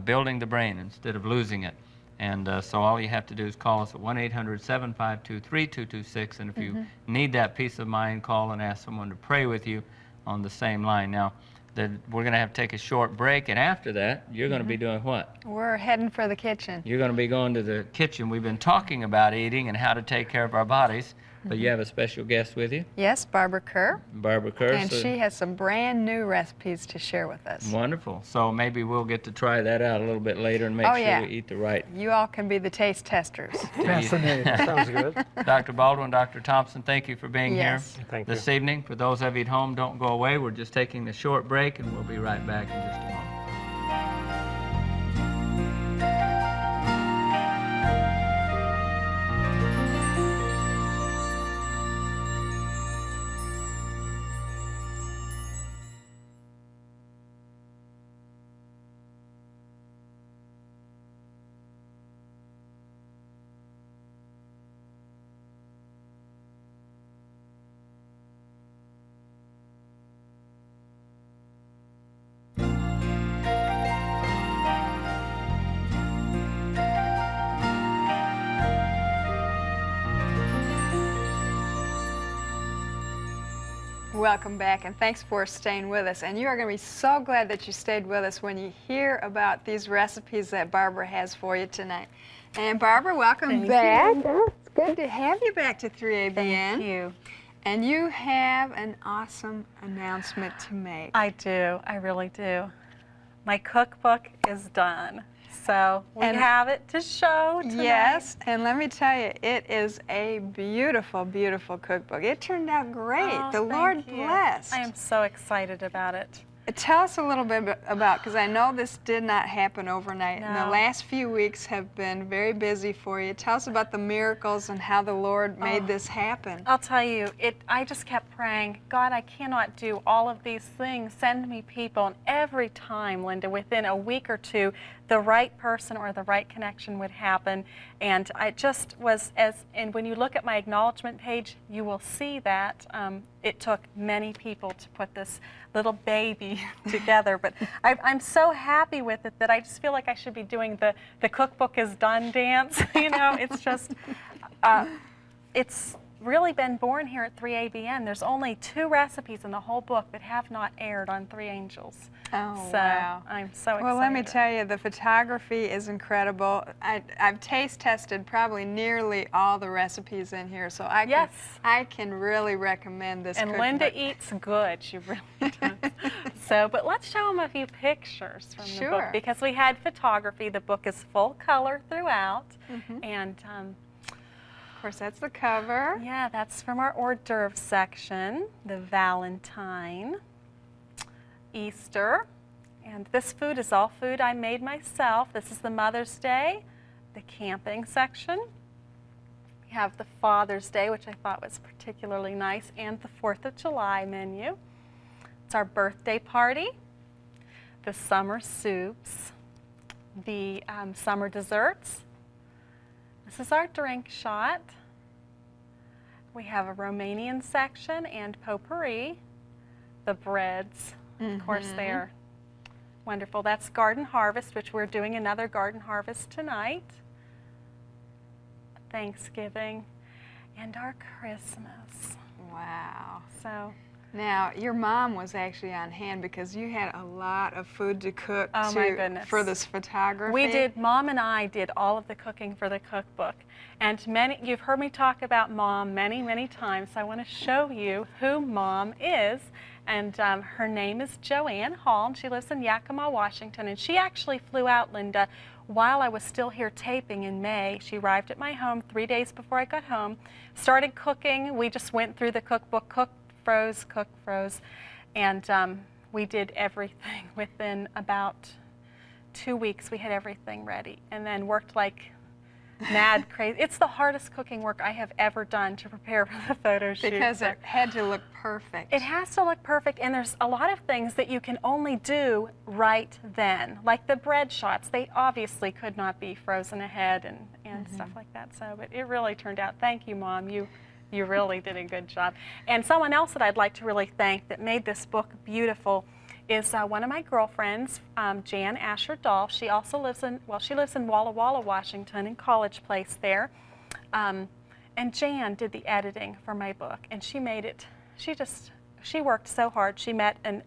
building the brain instead of losing it. And so all you have to do is call us at 1-800-752-3226, and if you need that peace of mind, call and ask someone to pray with you on the same line. Now, we're going to have to take a short break, and after that, you're going to be doing what? We're heading for the kitchen. You're going to be going to the kitchen. We've been talking about eating and how to take care of our bodies, but you have a special guest with you, Yes, Barbara Kerr. Barbara Kerr. And she has some brand new recipes to share with us. Wonderful. So maybe we'll get to try that out a little bit later and make Oh, sure yeah. we eat the right. You all can be the taste testers. Fascinating. Sounds good. Dr. Baldwin, Dr. Thompson, thank you for being Yes. here Thank you. this evening. For those of you at home, don't go away. We're just taking a short break, and we'll be right back in just a moment. Welcome back, and thanks for staying with us. And you are going to be so glad that you stayed with us when you hear about these recipes that Barbara has for you tonight. And Barbara, welcome back. It's good to have you back to 3ABN. Thank you. And you have an awesome announcement to make. I do. I really do. My cookbook is done. So we And- have it to show tonight. Yes, and let me tell you, it is a beautiful, beautiful cookbook. It turned out great. Oh, the thank Lord you. blessed. I am so excited about it. Tell us a little bit about, because I know this did not happen overnight, and the No. last few weeks have been very busy for you. Tell us about the miracles and how the Lord made this happen. I'll tell you, I just kept praying, God, I cannot do all of these things. Send me people. And every time, Linda, within a week or two, the right person or the right connection would happen. And I just was, and when you look at my acknowledgement page, you will see that it took many people to put this little baby together. But I'm so happy with it that I just feel like I should be doing the cookbook is done dance. You know, it's just, really been born here at 3ABN. There's only 2 recipes in the whole book that have not aired on 3 Angels. Oh, So wow. I'm so excited. Well, let me tell you, the photography is incredible. I've taste tested probably nearly all the recipes in here, so I can really recommend this And cookbook. Linda eats good. She really does. So, but let's show them a few pictures from the book, because we had photography. The book is full color throughout, and of course, that's the cover. yeah, that's from our hors d'oeuvre section. The Valentine, Easter, and this food is all food I made myself. This is the Mother's Day, the camping section. We have the Father's Day, which I thought was particularly nice, and the 4th of July menu. It's our birthday party, the summer soups, the summer desserts. This is our drink shot. We have a Romanian section and potpourri. The breads, of course, they are wonderful. That's Garden Harvest, which we're doing another Garden Harvest tonight. Thanksgiving, and our Christmas. Wow. So. Now, your mom was actually on hand because you had a lot of food to cook my goodness. for this photography. We did, Mom and I did all of the cooking for the cookbook. And you've heard me talk about Mom many, many times. So I want to show you who Mom is. And her name is Joanne Hall, and she lives in Yakima, Washington. And she actually flew out, Linda, while I was still here taping in May. She arrived at my home 3 days before I got home, started cooking. We just went through the cookbook, cooked, froze, cooked, froze, and we did everything. Within about 2 weeks we had everything ready, and then worked like mad crazy. It's the hardest cooking work I have ever done to prepare for the photo shoot. Because it had to look perfect. It has to look perfect, and there's a lot of things that you can only do right then. Like the bread shots, they obviously could not be frozen ahead and stuff like that. So, but it really turned out. Thank you, Mom. You really did a good job. And someone else that I'd like to really thank that made this book beautiful is one of my girlfriends, Jan Asher Dolph. She also lives in, she lives in Walla Walla, Washington, in College Place there. And Jan did the editing for my book, and she made it, she worked so hard. She met an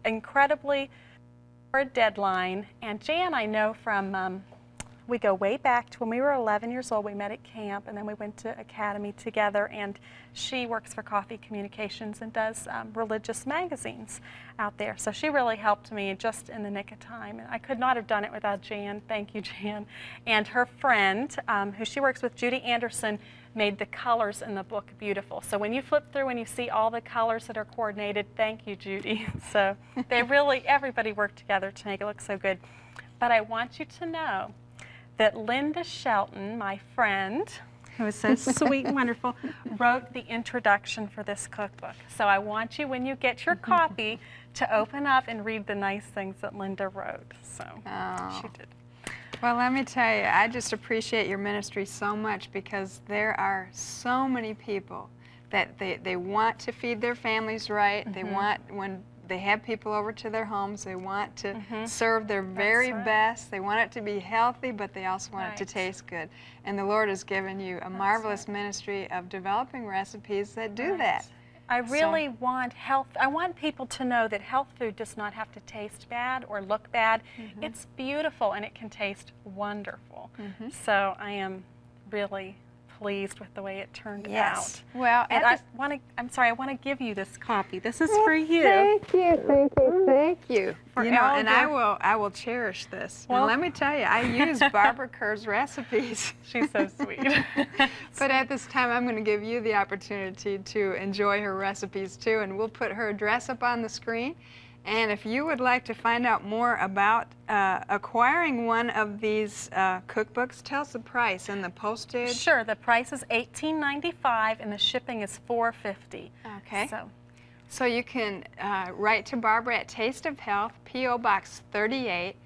incredibly hard deadline. And Jan I know from, we go way back to when we were 11 years old. We met at camp, and then we went to academy together, and she works for Coffee Communications and does religious magazines out there. So she really helped me just in the nick of time, and I could not have done it without Jan. Thank you, Jan. And her friend, who she works with, Judy Anderson, made the colors in the book beautiful. So when you flip through and you see all the colors that are coordinated, thank you, Judy. So they really, everybody worked together to make it look so good. But I want you to know that Linda Shelton, my friend, who is so sweet and wonderful, wrote the introduction for this cookbook. So I want you, when you get your copy, to open up and read the nice things that Linda wrote. So she did. Well, let me tell you, I just appreciate your ministry so much, because there are so many people that they want to feed their families right. They want, when they have people over to their homes, they want to serve their very best. They want it to be healthy, but they also want it to taste good. And the Lord has given you a marvelous ministry of developing recipes that do that. I really want I want people to know that health food does not have to taste bad or look bad. It's beautiful, and it can taste wonderful. So I am really pleased with the way it turned out. Well, and I'm sorry, I want to give you this copy. This is for you. Thank you, thank you, thank you. You know, and I will cherish this. Well, and let me tell you, I use Barbara Kerr's recipes. She's so sweet. But at this time, I'm going to give you the opportunity to enjoy her recipes too, and we'll put her address up on the screen. And if you would like to find out more about acquiring one of these cookbooks, tell us the price and the postage. Sure, the price is $18.95 and the shipping is $4.50. Okay. So you can write to Barbara at Taste of Health, P.O. Box 38,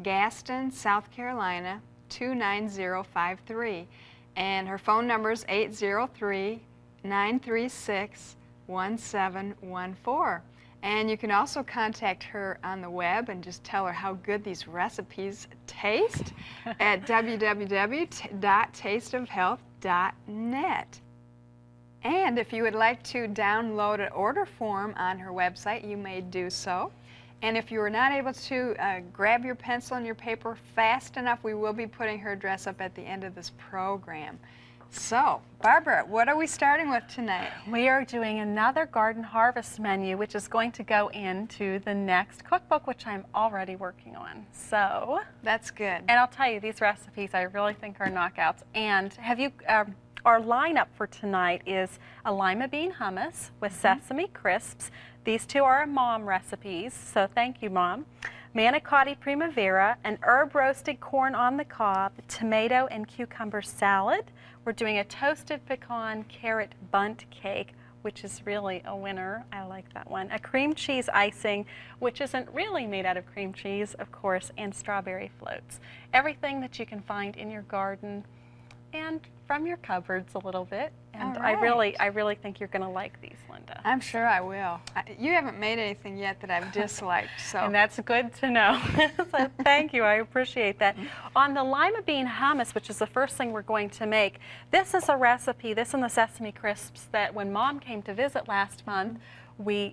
Gaston, South Carolina, 29053. And her phone number is 803-936-1714. And you can also contact her on the web and just tell her how good these recipes taste at www.tasteofhealth.net. And if you would like to download an order form on her website, you may do so. And if you are not able to grab your pencil and your paper fast enough, we will be putting her address up at the end of this program. So, Barbara, what are we starting with tonight? We are doing another garden harvest menu, which is going to go into the next cookbook, which I'm already working on. So that's good. And I'll tell you, these recipes I really think are knockouts. And have you? Our lineup for tonight is a lima bean hummus with sesame crisps. These two are Mom recipes, so thank you, Mom. Manicotti Primavera, an herb roasted corn on the cob, tomato and cucumber salad. We're doing a toasted pecan carrot bundt cake, which is really a winner. I like that one. A cream cheese icing, which isn't really made out of cream cheese, of course, and strawberry floats. Everything that you can find in your garden and from your cupboards a little bit. And I really think you're going to like these, Linda. I'm sure I will. You haven't made anything yet that I've disliked, so. And that's good to know. So thank you, I appreciate that. On the lima bean hummus, which is the first thing we're going to make, this is a recipe, this and the Sesame Crisps, that when Mom came to visit last month,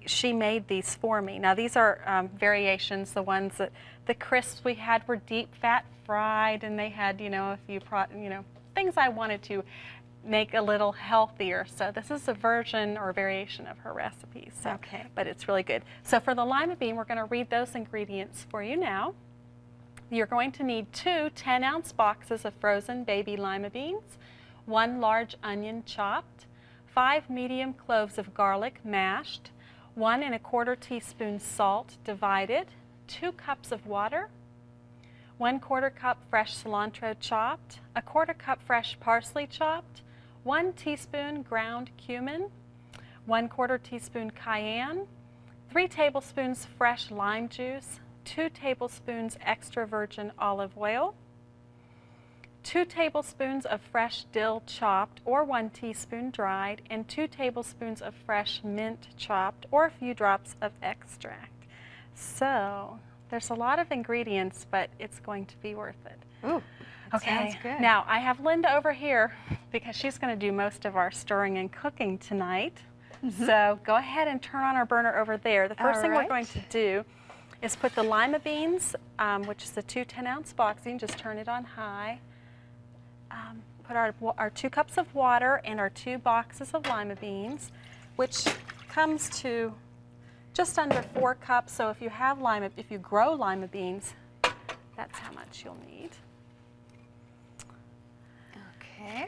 she made these for me. Now these are variations. The ones that the crisps we had were deep fat fried, and they had, a few things I wanted to make a little healthier. So this is a version or variation of her recipes. So, okay. But it's really good. So for the lima bean, we're going to read those ingredients for you now. You're going to need 2 10-ounce boxes of frozen baby lima beans, 1 large onion chopped, 5 medium cloves of garlic mashed, 1 1/4 teaspoon salt divided, 2 cups of water, 1/4 cup fresh cilantro chopped, 1/4 cup fresh parsley chopped, 1 teaspoon ground cumin, 1/4 teaspoon cayenne, 3 tablespoons fresh lime juice, 2 tablespoons extra virgin olive oil, 2 tablespoons of fresh dill chopped or 1 teaspoon dried, and 2 tablespoons of fresh mint chopped or a few drops of extract. So there's a lot of ingredients, but it's going to be worth it. Ooh, okay, sounds good. Now I have Linda over here because she's going to do most of our stirring and cooking tonight. So go ahead and turn on our burner over there. The first thing we're going to do is put the lima beans, which is the 2 10-ounce boxes. You can just turn it on high. Put our 2 cups of water and our 2 boxes of lima beans, which comes to just under 4 cups. So if you grow lima beans, that's how much you'll need. Okay.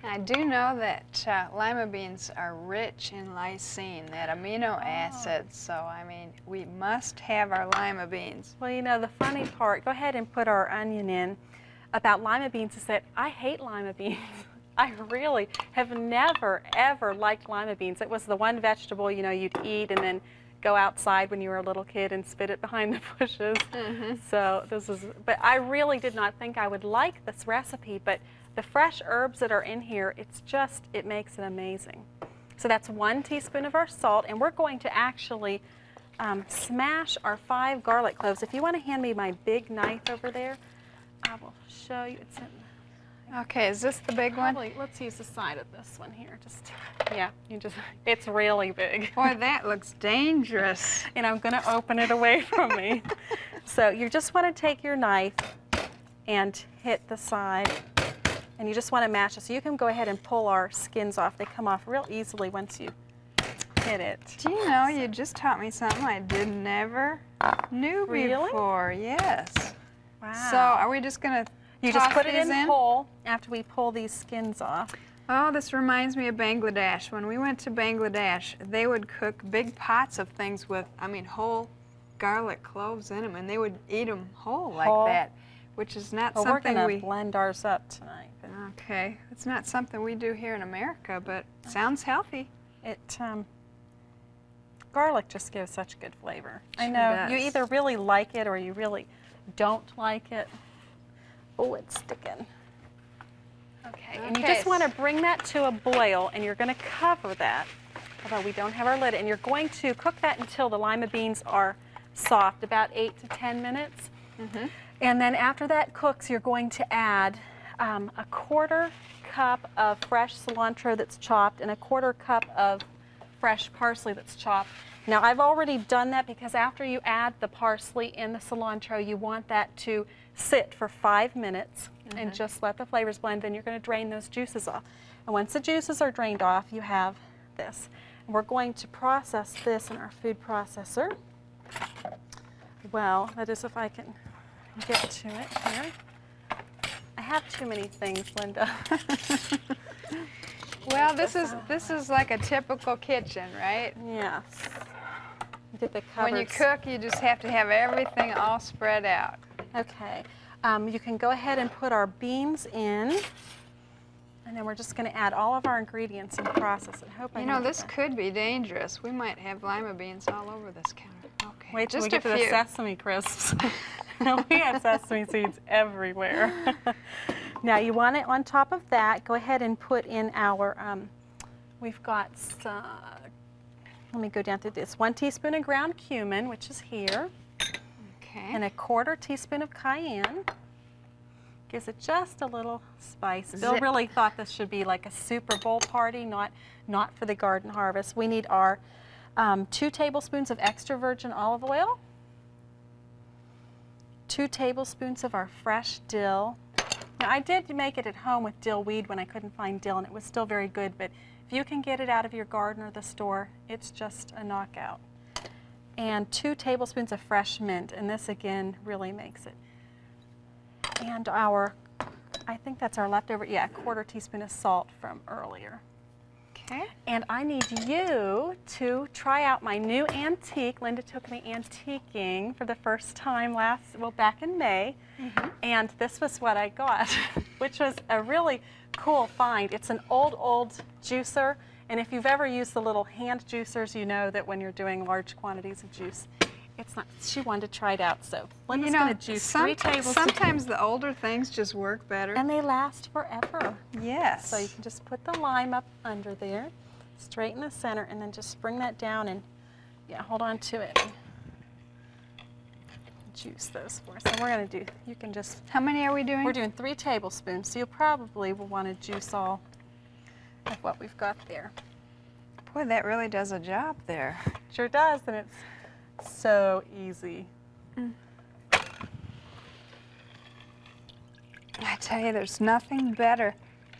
I do know that lima beans are rich in lysine, that amino acid, so I mean, we must have our lima beans. Well, the funny part, go ahead and put our onion in, about lima beans is that I hate lima beans. I really have never, ever liked lima beans. It was the one vegetable, you'd eat and then go outside when you were a little kid and spit it behind the bushes. So but I really did not think I would like this recipe, but the fresh herbs that are in here, it makes it amazing. So that's 1 teaspoon of our salt, and we're going to actually smash our 5 garlic cloves. If you want to hand me my big knife over there, I will show you. Okay, is this the big one? Let's use the side of this one here. It's really big. Boy, that looks dangerous. And I'm going to open it away from me. So you just want to take your knife and hit the side, and you just want to mash it. So you can go ahead and pull our skins off. They come off real easily once you hit it. Do you know, you just taught me something I never knew before. Yes. Wow. So are we just going to You just put it in whole after we pull these skins off. Oh, this reminds me of Bangladesh. When we went to Bangladesh, they would cook big pots of things with, whole garlic cloves in them, and they would eat them whole like that, which is not something we're going to blend ours up tonight. Okay, it's not something we do here in America, but it sounds healthy. Garlic just gives such good flavor. Sure I know, does. you either really like it or you really don't like it. Oh, it's sticking. Okay, and you just want to bring that to a boil, and you're going to cover that, although we don't have our lid, and you're going to cook that until the lima beans are soft, about 8 to 10 minutes. And then after that cooks, you're going to add a 1/4 cup of fresh cilantro that's chopped and a 1/4 cup of fresh parsley that's chopped. Now I've already done that because after you add the parsley and the cilantro, you want that to sit for 5 minutes and just let the flavors blend. Then you're going to drain those juices off. And once the juices are drained off, you have this. And we're going to process this in our food processor. Well, that is if I can get to it here. I have too many things, Linda. Well, this is like a typical kitchen, right? Yes. Get the cupboards. When you cook, you just have to have everything all spread out. Okay. You can go ahead and put our beans in, and then we're just going to add all of our ingredients and process it. You know, this could be dangerous. We might have lima beans all over this counter. Okay. Wait till just we get to the Sesame Crisps. We have sesame seeds everywhere. Now you want it on top of that. Go ahead and put in our, we've got some, let me go down through this. 1 teaspoon of ground cumin, which is here. Okay. And a 1/4 teaspoon of cayenne. Gives it just a little spice. Bill really thought this should be like a Super Bowl party, not for the garden harvest. We need our 2 tablespoons of extra virgin olive oil. 2 tablespoons of our fresh dill. Now I did make it at home with dill weed when I couldn't find dill, and it was still very good, but if you can get it out of your garden or the store, it's just a knockout. And 2 tablespoons of fresh mint, and this again really makes it. And our, I think that's our leftover, yeah, 1/4 teaspoon of salt from earlier. Okay. And I need you to try out my new antique. Linda took me antiquing for the first time back in May. And this was what I got, which was a really cool find. It's an old juicer. And if you've ever used the little hand juicers, you know that when you're doing large quantities of juice, it's not, she wanted to try it out. So Linda's going to juice 3 tablespoons. Sometimes the older things just work better. And they last forever. Yes. So you can just put the lime up under there, straight in the center, and then just bring that down and, yeah, hold on to it. And juice those for us. And we're going to do, you can just... How many are we doing? We're doing 3 tablespoons, so you probably will want to juice all of what we've got there. Boy, that really does a job there. Sure does, and it's so easy. I tell you, there's nothing better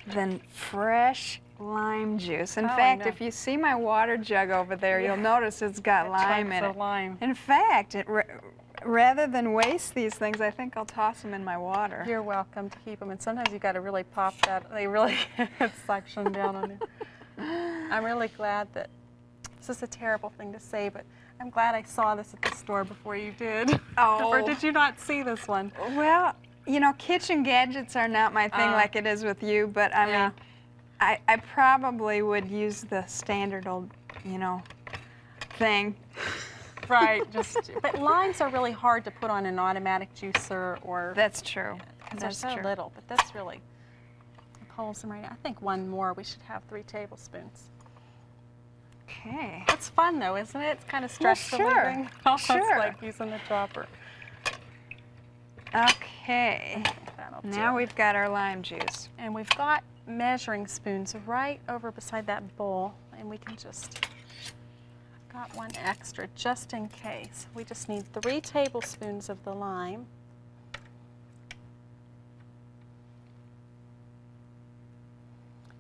than fresh lime juice. In fact, if you see my water jug over there, you'll notice it's got lime in it. Lime. In fact, rather than waste these things, I think I'll toss them in my water. You're welcome to keep them, and sometimes you got to really pop that. They really suction down on you. I'm really glad that, this is a terrible thing to say, but I'm glad I saw this at the store before you did. Oh. Or did you not see this one? Well, you know, kitchen gadgets are not my thing like it is with you, but I mean, I probably would use the standard old, you know, thing. Right, but limes are really hard to put on an automatic juicer or... That's true. Because they're so little, but that's really... Pulls them right out. I think one more, we should have 3 tablespoons. Okay. It's fun though, isn't it? It's kind of stress relieving. Almost like using the chopper. Okay. Now we've got our lime juice. And we've got measuring spoons right over beside that bowl, and we can just... Got one extra just in case. We just need 3 tablespoons of the lime.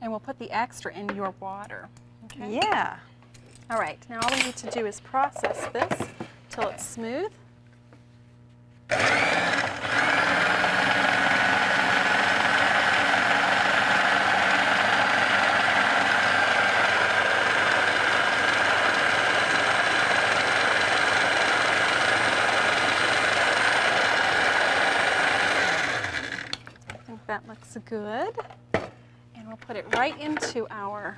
And we'll put the extra in your water. Okay? Yeah. All right, now all we need to do is process this till it's smooth. I think that looks good. And we'll put it right into our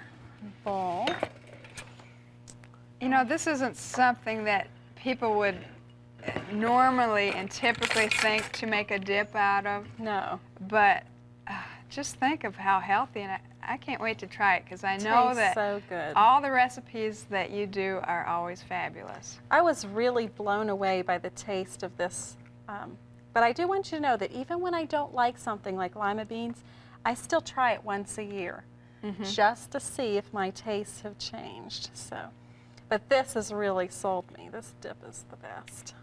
bowl. You know, this isn't something that people would normally and typically think to make a dip out of. No. But just think of how healthy, and I can't wait to try it because I know that so good. all the recipes that you do are always fabulous. I was really blown away by the taste of this But I do want you to know that even when I don't like something like lima beans, I still try it once a year just to see if my tastes have changed. So, but this has really sold me. This dip is the best.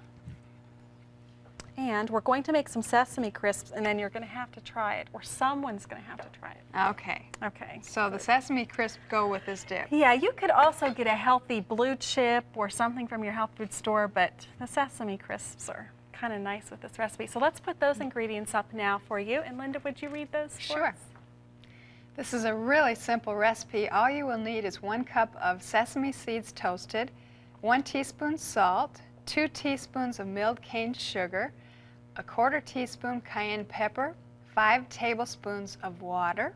And we're going to make some Sesame Crisps, and then you're going to have to try it, or someone's going to have to try it. Okay. Okay. So the Sesame Crisps go with this dip. Yeah, you could also get a healthy blue chip or something from your health food store, but the Sesame Crisps are kind of nice with this recipe. So let's put those ingredients up now for you. And Linda, would you read those for Sure. us? This is a really simple recipe. All you will need is 1 cup of sesame seeds toasted, 1 teaspoon salt, 2 teaspoons of milled cane sugar, 1/4 teaspoon cayenne pepper, 5 tablespoons of water,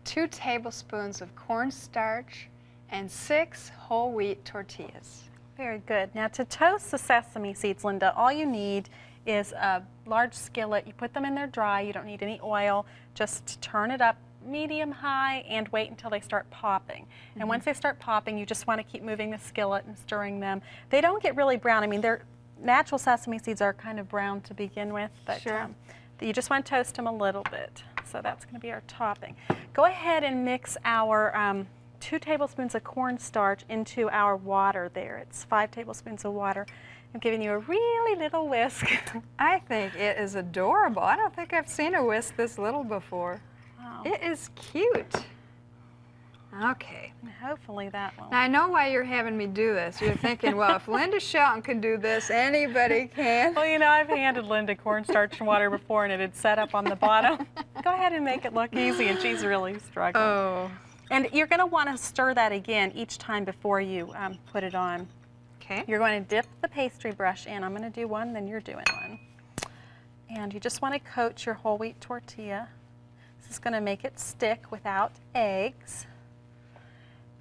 2 tablespoons of cornstarch, and 6 whole wheat tortillas. Very good. Now to toast the sesame seeds, Linda, all you need is a large skillet. You put them in there dry. You don't need any oil. Just turn it up medium high and wait until they start popping. And once they start popping, you just want to keep moving the skillet and stirring them. They don't get really brown. I mean, they're natural sesame seeds are kind of brown to begin with, but you just want to toast them a little bit. So that's going to be our topping. Go ahead and mix our 2 tablespoons of cornstarch into our water there. It's 5 tablespoons of water. I'm giving you a really little whisk. I think it is adorable. I don't think I've seen a whisk this little before. Wow. It is cute. Okay. And hopefully that will. Now I know why you're having me do this. You're thinking, well, if Linda Shelton can do this, anybody can. Well, you know, I've handed Linda cornstarch and water before, and it had set up on the bottom. Go ahead and make it look easy, and she's really struggling. Oh. And you're going to want to stir that again each time before you put it on. Okay. You're going to dip the pastry brush in. I'm going to do one, then you're doing one. And you just want to coat your whole wheat tortilla. This is going to make it stick without eggs.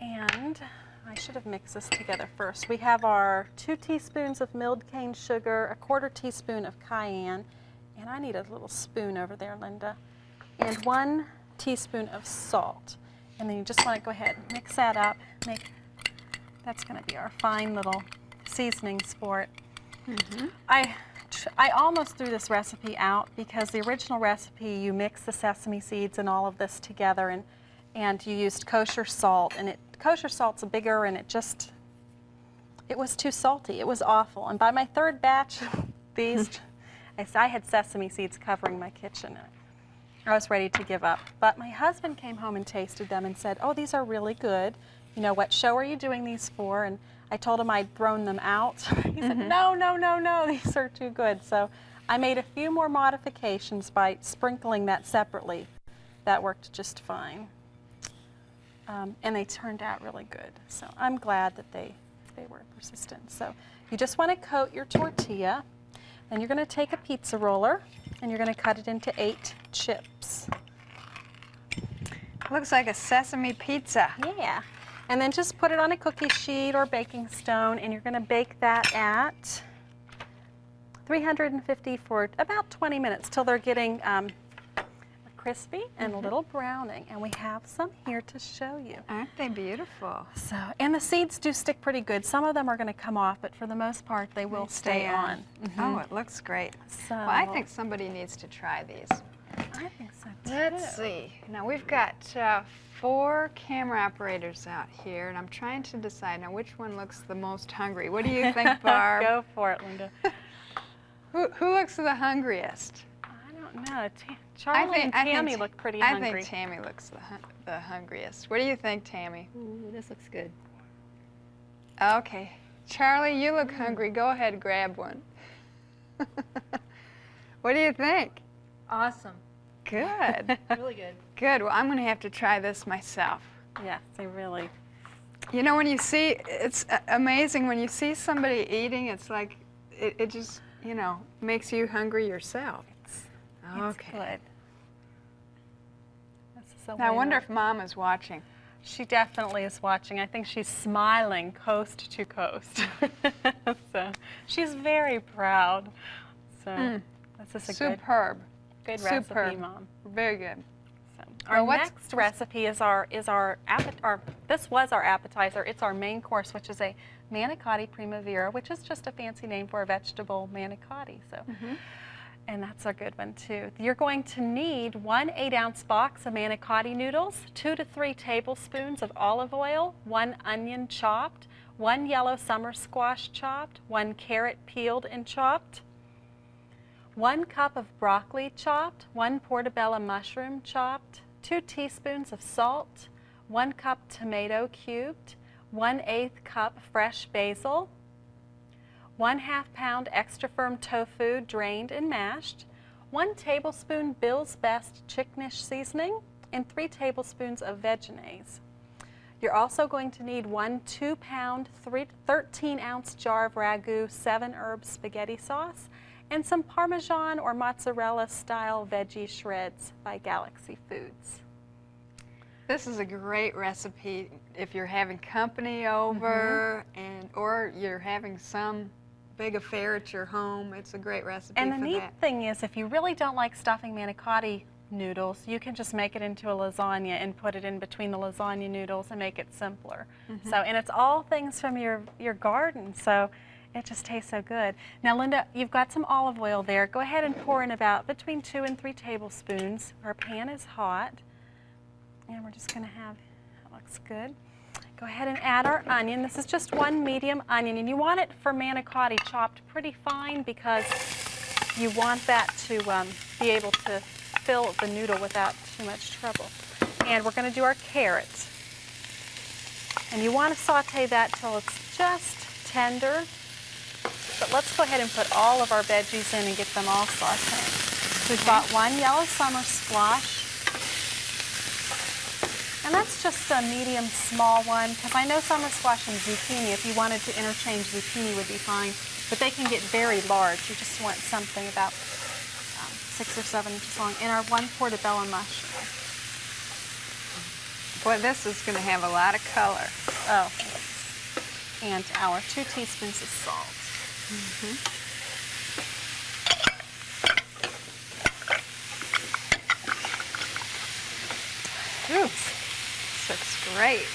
And I should have mixed this together first. We have our 2 teaspoons of milled cane sugar, 1/4 teaspoon of cayenne, and I need a little spoon over there, Linda, and 1 teaspoon of salt. And then you just want to go ahead and mix that up. That's going to be our fine little seasonings for it. I almost threw this recipe out because the original recipe, you mix the sesame seeds and all of this together, and you used kosher salt, and kosher salt's bigger, and it was too salty. It was awful. And by my 3rd batch, I had sesame seeds covering my kitchen. I was ready to give up. But my husband came home and tasted them and said, oh, these are really good. You know, what show are you doing these for? And I told him I'd thrown them out. He said, no, no, no, no, these are too good. So I made a few more modifications by sprinkling that separately. That worked just fine. And they turned out really good. So I'm glad that they were persistent. So you just want to coat your tortilla. Then you're going to take a pizza roller and you're going to cut it into 8 chips. Looks like a sesame pizza. Yeah. And then just put it on a cookie sheet or baking stone, and you're going to bake that at 350 for about 20 minutes till they're getting crispy and a little browning. And we have some here to show you. Aren't they beautiful? So, and the seeds do stick pretty good. Some of them are going to come off, but for the most part, they will stay on. Oh, it looks great. So, Well, I think somebody needs to try these. I think so too. Let's see. Now we've got 4 camera operators out here, and I'm trying to decide now which one looks the most hungry. What do you think, Barb? Go for it, Linda. Who looks the hungriest? I don't know. Charlie and Tammy look pretty hungry. I think Tammy looks the hungriest. What do you think, Tammy? Ooh, this looks good. Okay. Charlie, you look hungry. Go ahead, grab one. What do you think? Awesome. Good. Really good. Good. Well, I'm going to have to try this myself. Yes, they really. You know, when you see, it's amazing when you see somebody eating, it's like, it just, you know, makes you hungry yourself. It's Okay. good. This is a Now, I way wonder to- if Mom is watching. She definitely is watching. I think she's smiling coast to coast. So she's very proud. So this is a Superb. good Superb. recipe, Mom. Very good. So our Well, what's- next recipe is this was our appetizer. It's our main course, which is a Manicotti Primavera, which is just a fancy name for a vegetable manicotti. So, and that's a good one too. You're going to need 1 8-ounce box of manicotti noodles, 2 to 3 tablespoons of olive oil, 1 onion chopped, 1 yellow summer squash chopped, 1 carrot peeled and chopped, 1 cup of broccoli chopped, 1 portobello mushroom chopped, 2 teaspoons of salt, 1 cup tomato cubed, 1/8 cup fresh basil, 1/2 pound extra firm tofu drained and mashed, 1 tablespoon Bill's Best chickenish seasoning, and 3 tablespoons of vegetables. You're also going to need 1 2-pound, 13-ounce jar of ragu 7-herb spaghetti sauce, and some Parmesan or mozzarella style veggie shreds by Galaxy Foods. This is a great recipe if you're having company over or you're having some big affair at your home. It's a great recipe And the for neat that. thing is, if you really don't like stuffing manicotti noodles, you can just make it into a lasagna and put it in between the lasagna noodles and make it simpler. So, and it's all things from your garden, so it just tastes so good. Now, Linda, you've got some olive oil there. Go ahead and pour in about between 2 and 3 tablespoons. Our pan is hot. And we're just going to have, that looks good. Go ahead and add our onion. This is just 1 medium onion, and you want it for manicotti chopped pretty fine because you want that to be able to fill the noodle without too much trouble. And we're going to do our carrots. And you want to saute that till it's just tender. But let's go ahead and put all of our veggies in and get them all sauteed. We've got 1 yellow summer squash. And that's just a medium small one, because I know summer squash and zucchini, if you wanted to interchange, zucchini would be fine, but they can get very large. You just want something about 6 or 7 inches long. And our 1 portobello mushroom. Boy, this is going to have a lot of color. Oh, and our 2 teaspoons of salt. Oops. This looks great.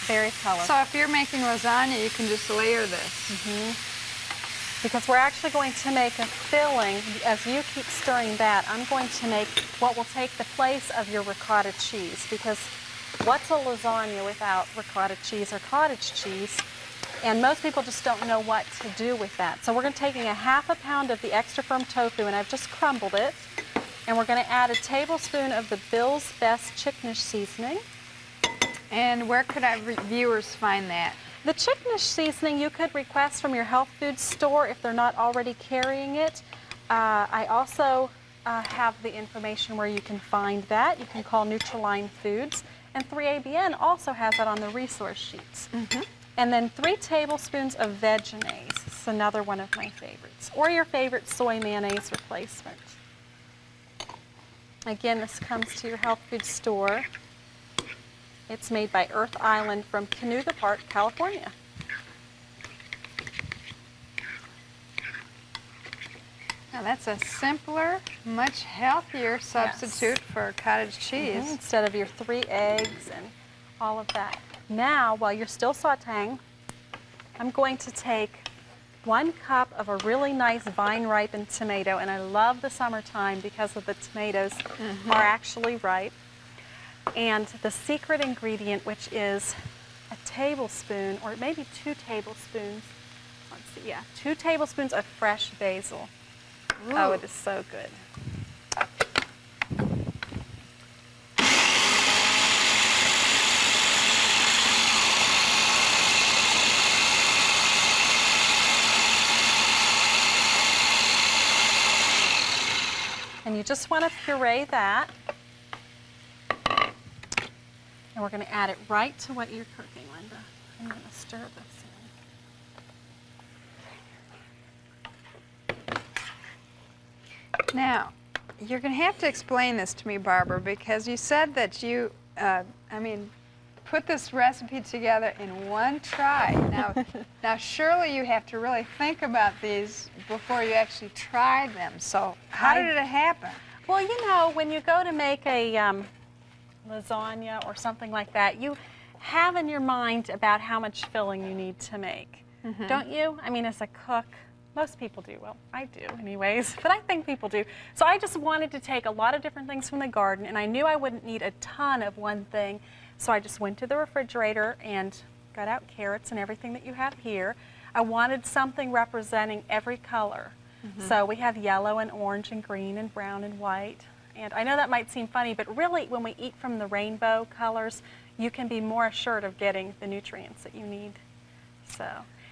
Very colorful. So if you're making lasagna, you can just layer this. Because we're actually going to make a filling. As you keep stirring that, I'm going to make what will take the place of your ricotta cheese. Because what's a lasagna without ricotta cheese or cottage cheese? And most people just don't know what to do with that. So we're going to taking a 1/2 pound of the extra firm tofu, and I've just crumbled it. And we're going to add a tablespoon of the Bill's Best chickenish seasoning. And where could our viewers find that? The chickenish seasoning you could request from your health food store if they're not already carrying it. I also have the information where you can find that. You can call Nutri-Line Foods. And 3ABN also has that on the resource sheets. And then 3 tablespoons of vegetables. This is another one of my favorites. Or your favorite soy mayonnaise replacement. Again, this comes to your health food store. It's made by Earth Island from Canoga Park, California. Now that's a simpler, much healthier substitute for cottage cheese. Instead of your 3 eggs and all of that. Now, while you're still sauteing, I'm going to take 1 cup of a really nice vine-ripened tomato, and I love the summertime because of the tomatoes are actually ripe. And the secret ingredient, which is a tablespoon, or maybe 2 tablespoons, let's see, yeah, 2 tablespoons of fresh basil. Ooh. Oh, it is so good. And you just want to puree that. And we're going to add it right to what you're cooking, Linda. I'm going to stir this in. Now, you're going to have to explain this to me, Barbara, because you said that you, put this recipe together in one try. Now, surely you have to really think about these before you actually try them. So how did it happen? Well, you know, when you go to make a lasagna or something like that, you have in your mind about how much filling you need to make. don't you? I mean, as a cook, most people do. Well, I do anyways, but I think people do. So I just wanted to take a lot of different things from the garden, and I knew I wouldn't need a ton of one thing. So I just went to the refrigerator and got out carrots and everything that you have here. I wanted something representing every color. So we have yellow and orange and green and brown and white. And I know that might seem funny, but really when we eat from the rainbow colors, you can be more assured of getting the nutrients that you need. So,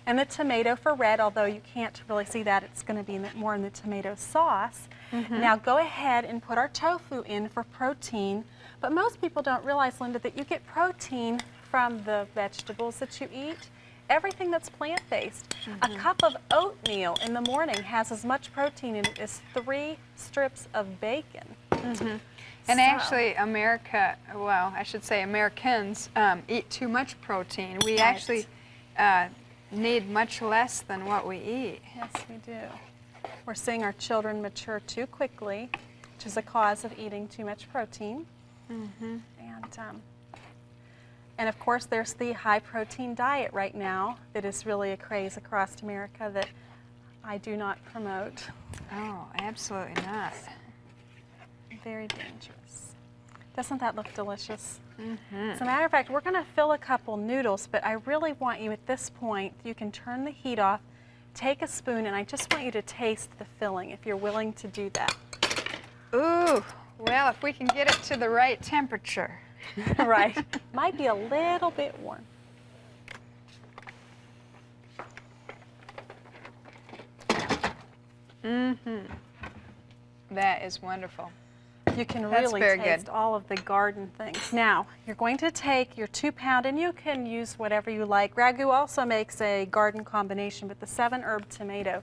and the tomato for red, although you can't really see that, it's going to be more in the tomato sauce. Now go ahead and put our tofu in for protein. But most people don't realize, Linda, that you get protein from the vegetables that you eat. Everything that's plant-based. A cup of oatmeal in the morning has as much protein in it as 3 strips of bacon. And actually, America, well, I should say Americans eat too much protein. We actually need much less than what we eat. Yes, we do. We're seeing our children mature too quickly, which is a cause of eating too much protein. And of course, there's the high-protein diet right now that is really a craze across America that I do not promote. Oh, absolutely not. Very dangerous. Doesn't that look delicious? As a matter of fact, we're going to fill a couple noodles, but I really want you at this point, you can turn the heat off, take a spoon, and I just want you to taste the filling if you're willing to do that. Ooh, well, if we can get it to the right temperature. Right. Might be a little bit warm. That is wonderful. You can That's really very taste good. all of the garden things. Now, you're going to take your 2-pound, and you can use whatever you like. Ragu also makes a garden combination, but the 7-herb tomato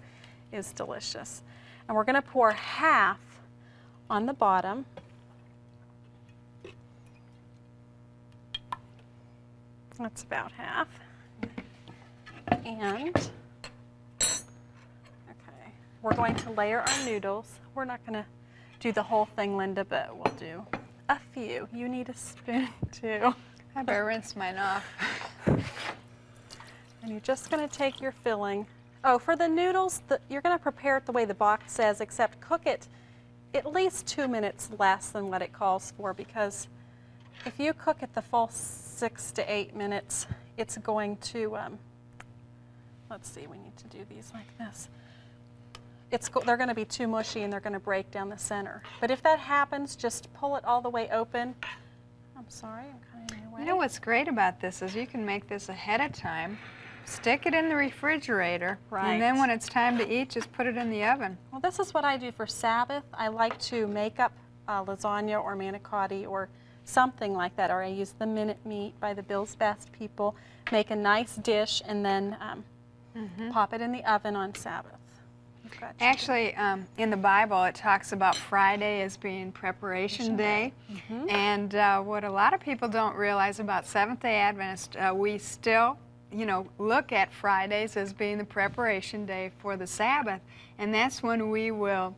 is delicious. And we're going to pour half on the bottom. That's about half. And, okay, we're going to layer our noodles. We're not going to do the whole thing, Linda, but we'll do a few. You need a spoon, too. I better rinse mine off. And you're just going to take your filling. Oh, for the noodles, you're going to prepare it the way the box says, except cook it at least 2 minutes less than what it calls for, because if you cook it the full 6 to 8 minutes, it's going to, let's see, we need to do these like this. They're going to be too mushy and they're going to break down the center. But if that happens, just pull it all the way open. I'm sorry, I'm kind of in your way. You know what's great about this is you can make this ahead of time, stick it in the refrigerator, and then when it's time to eat, just put it in the oven. Well, this is what I do for Sabbath. I like to make up lasagna or manicotti or something like that, or I use the minute meat by the Bill's Best people, make a nice dish, and then pop it in the oven on Sabbath. Actually, in the Bible, it talks about Friday as being preparation day. And what a lot of people don't realize about Seventh-day Adventists, we still, look at Fridays as being the preparation day for the Sabbath. And that's when we will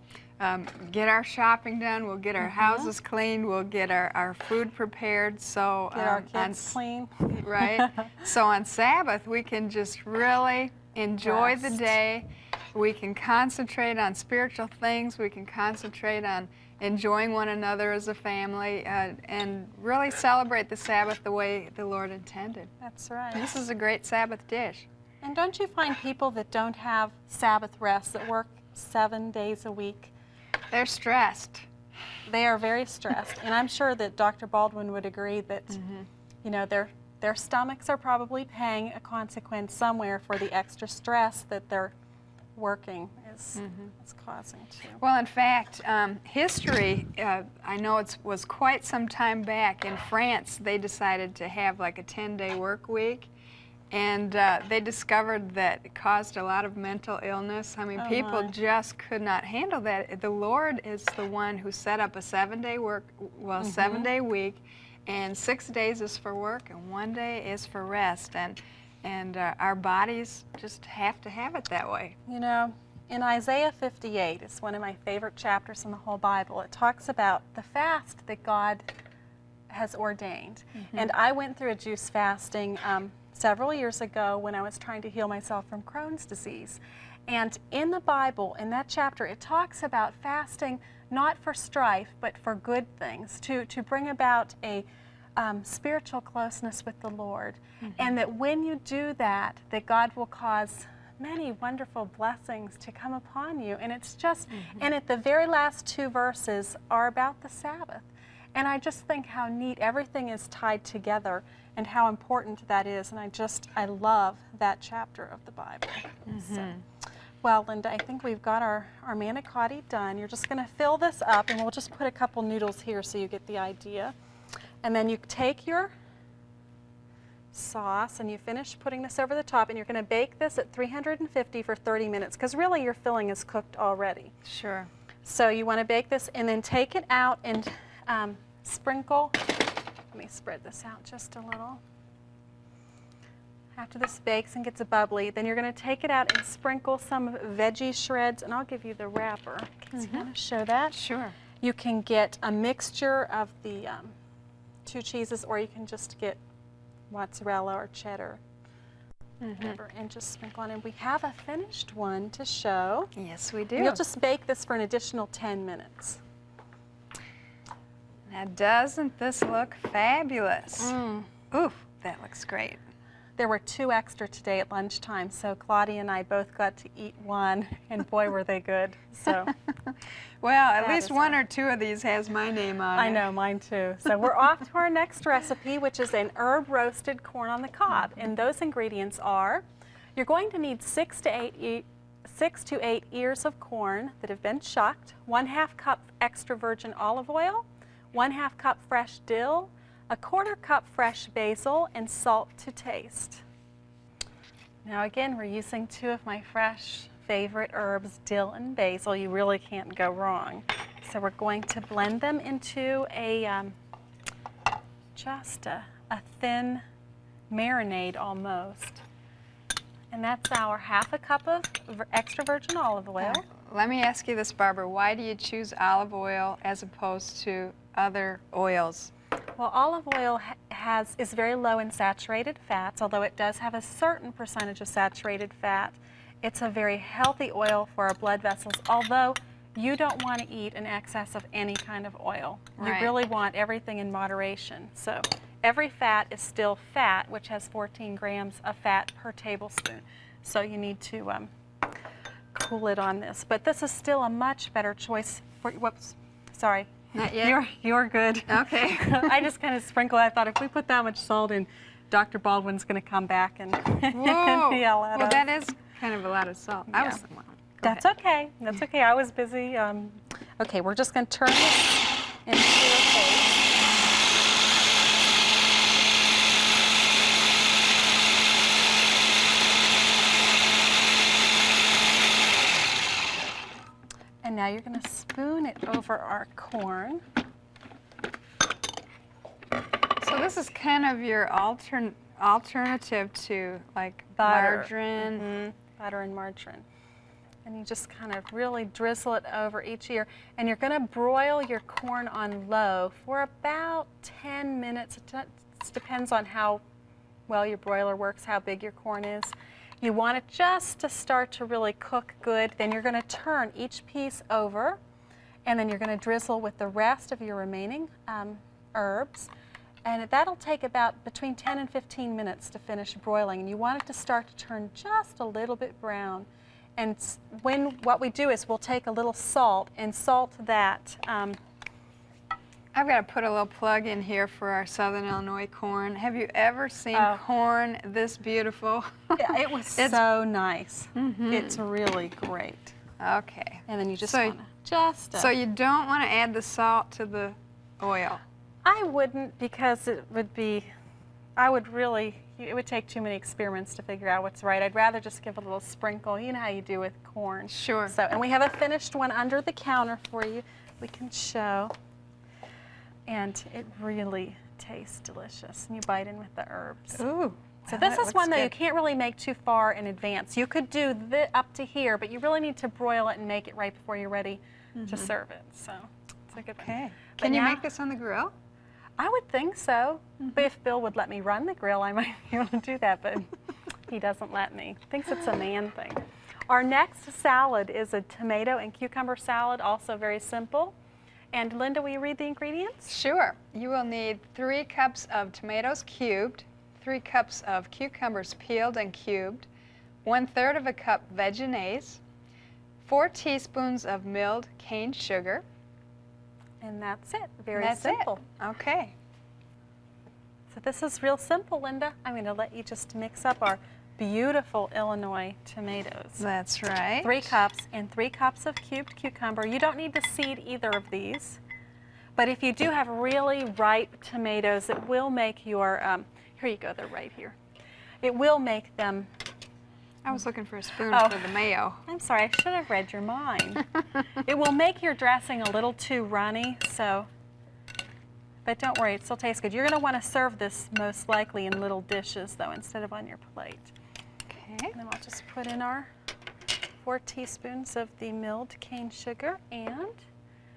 get our shopping done, we'll get our houses cleaned, we'll get our food prepared. So get our kids clean. Right. So on Sabbath, we can just really enjoy the day. We can concentrate on spiritual things. We can concentrate on enjoying one another as a family and really celebrate the Sabbath the way the Lord intended. That's right. This is a great Sabbath dish. And don't you find people that don't have Sabbath rest, that work 7 days a week? They're stressed. They are very stressed. And I'm sure that Dr. Baldwin would agree that, their stomachs are probably paying a consequence somewhere for the extra stress that they're working is causing too. Well, in fact, history, I know it was quite some time back in France, they decided to have like a 10-day work week, and they discovered that it caused a lot of mental illness. I mean, people just could not handle that. The Lord is the one who set up a 7-day seven-day week, and 6 days is for work and 1 day is for rest. And our bodies just have to have it that way. In Isaiah 58, it's one of my favorite chapters in the whole Bible. It talks about the fast that God has ordained. And I went through a juice fasting several years ago when I was trying to heal myself from Crohn's disease. And in the Bible, in that chapter, it talks about fasting not for strife, but for good things, to bring about a spiritual closeness with the Lord. And that when you do that, that God will cause many wonderful blessings to come upon you. And it's just, and at the very last 2 verses are about the Sabbath. And I just think how neat everything is tied together and how important that is. And I love that chapter of the Bible. So, well, Linda, I think we've got our manicotti done. You're just going to fill this up, and we'll just put a couple noodles here so you get the idea. And then you take your sauce and you finish putting this over the top, and you're going to bake this at 350 for 30 minutes because really your filling is cooked already. Sure. So you want to bake this and then take it out and sprinkle. Let me spread this out just a little. After this bakes and gets a bubbly, then you're going to take it out and sprinkle some veggie shreds, and I'll give you the wrapper. Can you want to show that? Sure. You can get a mixture of the 2 cheeses, or you can just get mozzarella or cheddar, whatever, and just sprinkle on. And we have a finished one to show. Yes, we do. And you'll just bake this for an additional 10 minutes. Now, doesn't this look fabulous? Ooh, that looks great. There were 2 extra today at lunchtime, so Claudia and I both got to eat one, and boy, were they good. So, well, at least 1 or 2 of these has my name on it. I know, mine too. So we're off to our next recipe, which is an herb roasted corn on the cob. And those ingredients are, you're going to need 6 to 8 ears of corn that have been shucked, 1/2 cup extra virgin olive oil, 1/2 cup fresh dill, 1/4 cup fresh basil, and salt to taste. Now again, we're using 2 of my fresh favorite herbs, dill and basil. You really can't go wrong. So we're going to blend them into just a thin marinade almost. And that's our 1/2 cup of extra virgin olive oil. Let me ask you this, Barbara. Why do you choose olive oil as opposed to other oils? Well, olive oil is very low in saturated fats, although it does have a certain percentage of saturated fat. It's a very healthy oil for our blood vessels, although you don't want to eat in excess of any kind of oil. Right. You really want everything in moderation. So every fat is still fat, which has 14 grams of fat per tablespoon. So you need to cool it on this. But this is still a much better choice for, whoops, sorry. Not yet? You're good. Okay. I just kind of sprinkle. I thought if we put that much salt in, Dr. Baldwin's going to come back and, Whoa. yell at us. Well, that is kind of a lot of salt. Yeah. Well, That's okay. That's okay. I was busy. Okay, we're just going to turn this into a paste. And now you're going to spoon it over our corn. So this is kind of your alternative to like Butter. margarine. Butter and margarine. And you just kind of really drizzle it over each ear. And you're going to broil your corn on low for about 10 minutes. It depends on how well your broiler works, how big your corn is. You want it just to start to really cook good. Then you're going to turn each piece over, and then you're going to drizzle with the rest of your remaining herbs. And that'll take about between 10 and 15 minutes to finish broiling. And you want it to start to turn just a little bit brown. And what we do is we'll take a little salt and salt that. I've got to put a little plug in here for our Southern Illinois corn. Have you ever seen corn this beautiful? Yeah, it was so nice. It's really great. Okay. And then you just So- want to just. So you don't want to add the salt to the oil? I wouldn't, because it would be, it would take too many experiments to figure out what's right. I'd rather just give a little sprinkle. You know how you do with corn. Sure. So, and we have a finished one under the counter for you. We can show. And it really tastes delicious. And you bite in with the herbs. Ooh. So well, this that is one looks that you good. can't really make too far in advance. You could do up to here, but you really need to broil it and make it right before you're ready to serve it. So it's a good one. Okay. But Can you now- make this on the grill? I would think so. But if Bill would let me run the grill, I might be able to do that, but he doesn't let me. Thinks it's a man thing. Our next salad is a tomato and cucumber salad, also very simple. And Linda, will you read the ingredients? Sure. You will need 3 cups of tomatoes cubed, 3 cups of cucumbers peeled and cubed, 1/3 of a cup veggies, 4 teaspoons of milled cane sugar. And that's it. Very That's simple. it. Okay. So this is real simple, Linda. I'm going to let you just mix up our beautiful Illinois tomatoes. That's right. 3 cups and 3 cups of cubed cucumber. You don't need to seed either of these. But if you do have really ripe tomatoes, it will make your, here you go, they're right here. It will make them, I was looking for a spoon Oh. for the mayo. I'm sorry, I should have read your mind. It will make your dressing a little too runny, so, but don't worry, it still tastes good. You're going to want to serve this most likely in little dishes, though, instead of on your plate. Okay. And then I'll just put in our 4 teaspoons of the milled cane sugar, and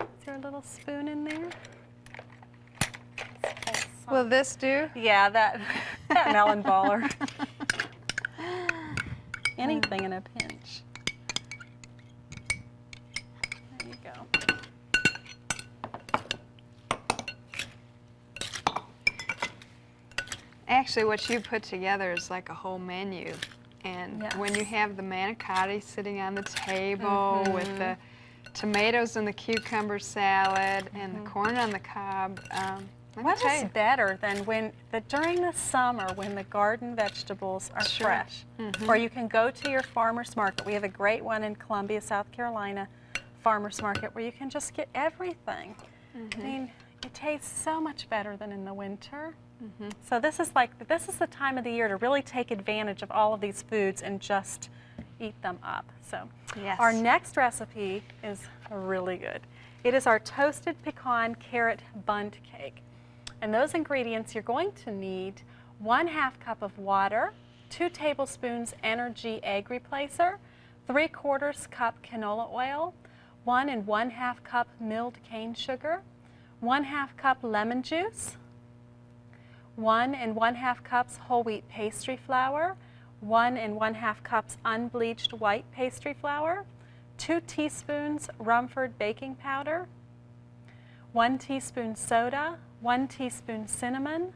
is there a little spoon in there? Let's pull some. Will this do? Yeah, that melon baller. Anything in a pinch. There you go. Actually, what you put together is like a whole menu. And Yes. when you have the manicotti sitting on the table with the tomatoes and the cucumber salad and the corn on the cob, let me What tell is you. better than during the summer when the garden vegetables are Sure. fresh? Or you can go to your farmer's market. We have a great one in Columbia, South Carolina, farmer's market, where you can just get everything. I mean, it tastes so much better than in the winter. So this is the time of the year to really take advantage of all of these foods and just eat them up. So Yes. our next recipe is really good. It is our toasted pecan carrot Bundt cake. And those ingredients, you're going to need 1/2 cup of water, 2 tablespoons energy egg replacer, 3/4 cup canola oil, 1 1/2 cup milled cane sugar, 1/2 cup lemon juice, 1 1/2 cups whole wheat pastry flour, 1 1/2 cups unbleached white pastry flour, 2 teaspoons Rumford baking powder, 1 teaspoon soda, 1 teaspoon cinnamon,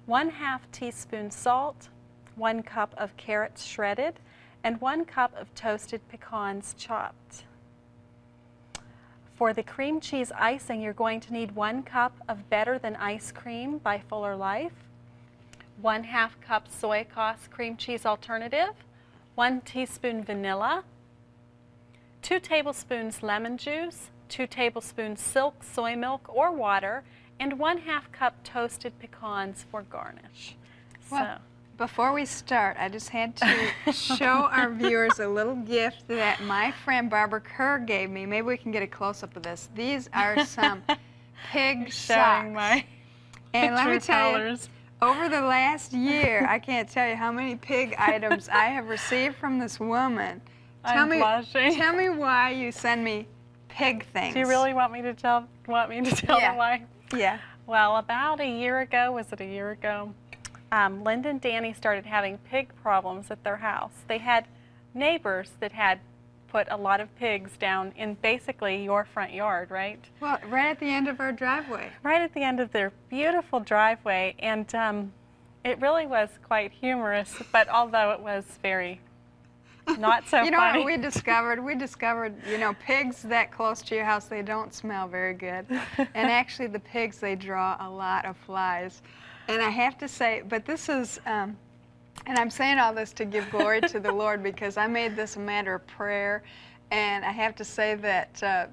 1/2 teaspoon salt, 1 cup of carrots shredded, and 1 cup of toasted pecans chopped. For the cream cheese icing, you're going to need 1 cup of Better Than Ice Cream by Fuller Life, 1/2 cup soy sauce cream cheese alternative, 1 teaspoon vanilla, 2 tablespoons lemon juice, 2 tablespoons silk soy milk or water, and 1/2 cup toasted pecans for garnish. Well, before we start, I just had to show our viewers a little gift that my friend Barbara Kerr gave me. Maybe we can get a close-up of this. These are some pig socks. Showing my And let me true tell colors. you, over the last year, I can't tell you how many pig items I have received from this woman. I'm blushing. Tell me why you send me pig things. Do you really want me to tell Yeah. them why? Yeah. Well, about a year ago, was it a year ago? Linda and Danny started having pig problems at their house. They had neighbors that had put a lot of pigs down in basically your front yard, right? Well, right at the end of our driveway. Right at the end of their beautiful driveway, and it really was quite humorous, but although it was very not so You know funny. what we discovered? We discovered, you know, pigs that close to your house, they don't smell very good. And actually the pigs, they draw a lot of flies. And I have to say, but this is, and I'm saying all this to give glory to the Lord because I made this a matter of prayer. And I have to say that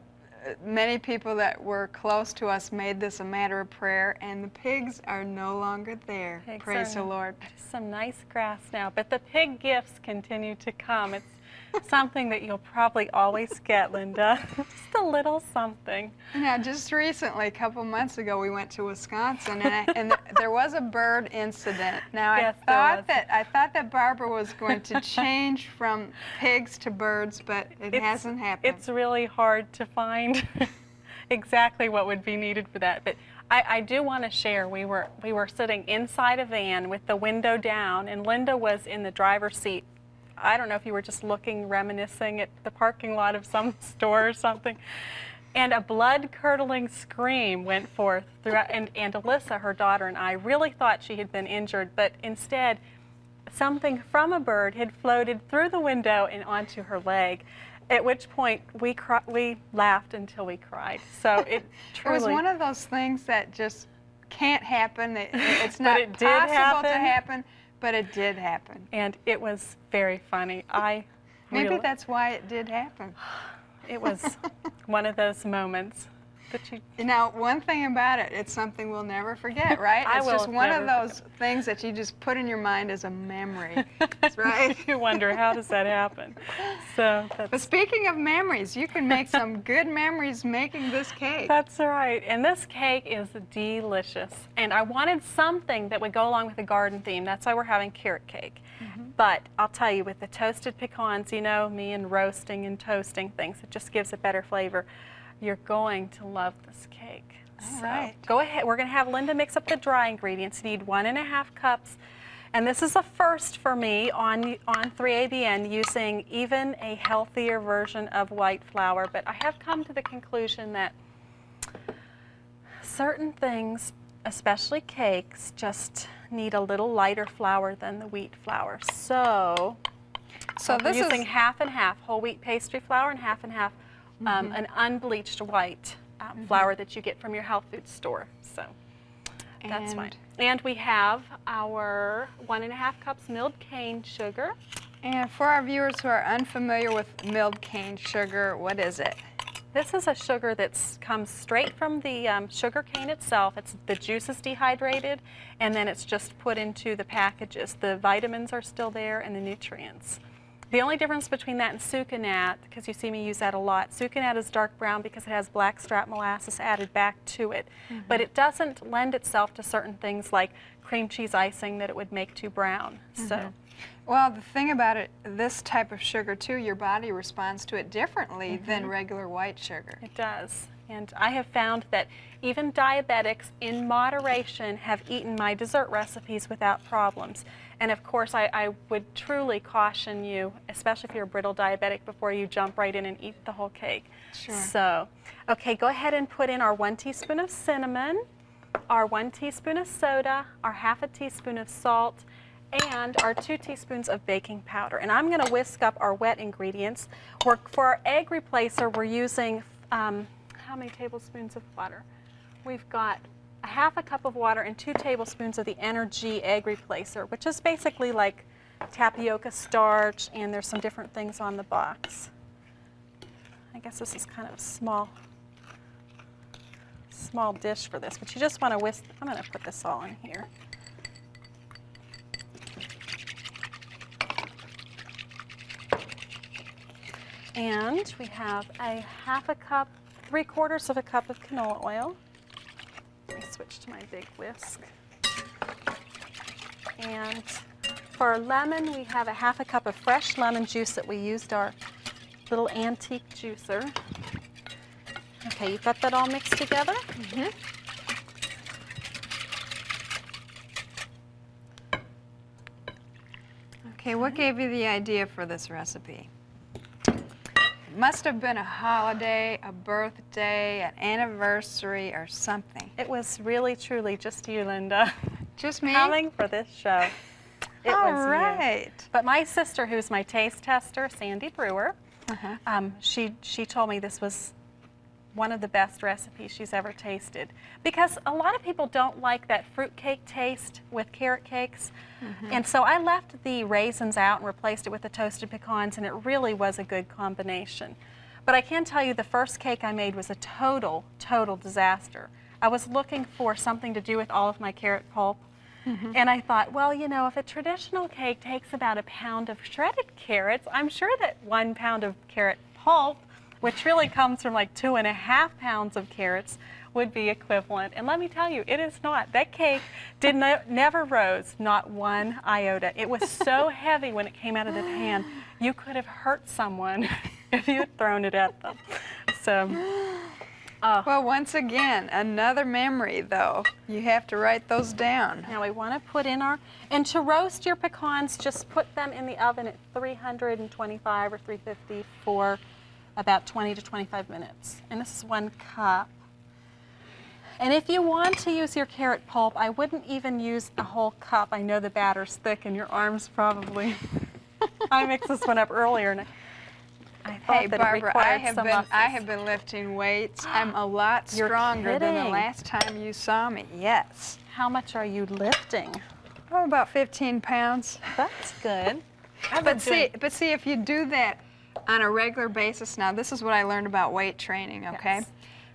many people that were close to us made this a matter of prayer, and the pigs are no longer there. Pigs Praise are the Lord. some nice grass now, but the pig gifts continue to come. It's something that you'll probably always get, Linda. Just a little something. Now, just recently, a couple months ago, we went to Wisconsin, and there was a bird incident. Now, Yes, I thought that Barbara was going to change from pigs to birds, but it hasn't happened. It's really hard to find exactly what would be needed for that. But I do want to share, we were sitting inside a van with the window down, and Linda was in the driver's seat. I don't know if you were just looking, reminiscing at the parking lot of some store or something. And a blood-curdling scream went forth throughout, and Alyssa, her daughter, and I really thought she had been injured, but instead something from a bird had floated through the window and onto her leg, at which point we laughed until we cried. So it truly... It was one of those things that just can't happen. It's not it did possible to happen, but it did happen. And it was very funny. Maybe that's why it did happen. It was one of those moments that you... Now, one thing about it, it's something we'll never forget, right? It's just one of those things that you just put in your mind as a memory, right? You wonder, how does that happen? So but speaking of memories, you can make some good memories making this cake. That's right. And this cake is delicious. And I wanted something that would go along with the garden theme. That's why we're having carrot cake. But I'll tell you, with the toasted pecans, you know me and roasting and toasting things, it just gives a better flavor. You're going to love this cake. All right. Go ahead. We're going to have Linda mix up the dry ingredients. You need 1.5 cups. And this is a first for me on 3ABN, using even a healthier version of white flour. But I have come to the conclusion that certain things, especially cakes, just need a little lighter flour than the wheat flour. So this using is half and half whole wheat pastry flour and half an unbleached white flour that you get from your health food store. So that's fine. And we have our 1.5 cups milled cane sugar. And for our viewers who are unfamiliar with milled cane sugar, what is it? This is a sugar that comes straight from the sugar cane itself. The juice is dehydrated, and then it's just put into the packages. The vitamins are still there, and the nutrients. The only difference between that and sucanat, because you see me use that a lot, sucanat is dark brown because it has blackstrap molasses added back to it. But it doesn't lend itself to certain things like cream cheese icing that it would make too brown. So. Well, the thing about it, this type of sugar too, your body responds to it differently than regular white sugar. It does. And I have found that even diabetics in moderation have eaten my dessert recipes without problems. And of course, I would truly caution you, especially if you're a brittle diabetic, before you jump right in and eat the whole cake. Sure. So, okay, go ahead and put in our 1 teaspoon of cinnamon, our 1 teaspoon of soda, our 1/2 teaspoon of salt, and our 2 teaspoons of baking powder. And I'm going to whisk up our wet ingredients. For our egg replacer, we're using, how many tablespoons of water? We've got 1/2 cup of water and 2 tablespoons of the Energy egg replacer, which is basically like tapioca starch, and there's some different things on the box. I guess this is kind of a small dish for this, but you just want to whisk. I'm going to put this all in here. And we have a 1/2 cup, 3/4 of a cup of canola oil. Let me switch to my big whisk. And for our lemon, we have a 1/2 cup of fresh lemon juice that we used our little antique juicer. Okay, you've got that all mixed together? Okay, what gave you the idea for this recipe? Must have been a holiday, a birthday, an anniversary, or something. It was really, truly just you, Linda. Just me? Coming for this show. It All was right. you. But my sister, who's my taste tester, Sandy Brewer, she told me this was one of the best recipes she's ever tasted. Because a lot of people don't like that fruitcake taste with carrot cakes. And so I left the raisins out and replaced it with the toasted pecans, and it really was a good combination. But I can tell you the first cake I made was a total disaster. I was looking for something to do with all of my carrot pulp. And I thought, well, you know, if a traditional cake takes about 1 pound of shredded carrots, I'm sure that 1 pound of carrot pulp, which really comes from like 2.5 pounds of carrots, would be equivalent. And let me tell you, it is not. That cake never rose, not 1 iota. It was so heavy when it came out of the pan, you could have hurt someone if you had thrown it at them. So Oh. Well, once again, another memory, though. You have to write those down. Now we want to put in and to roast your pecans, just put them in the oven at 325 or 350 for about 20 to 25 minutes. And this is 1 cup. And if you want to use your carrot pulp, I wouldn't even use a whole cup. I know the batter's thick and your arms probably. I mixed this one up earlier. And I thought Hey, that Barbara, it required I have been lifting weights. I'm a lot You're stronger than the kidding. last time you saw me. Yes. How much are you lifting? Oh, about 15 pounds. That's good. But see, if you do that on a regular basis, now this is what I learned about weight training, okay? Yes.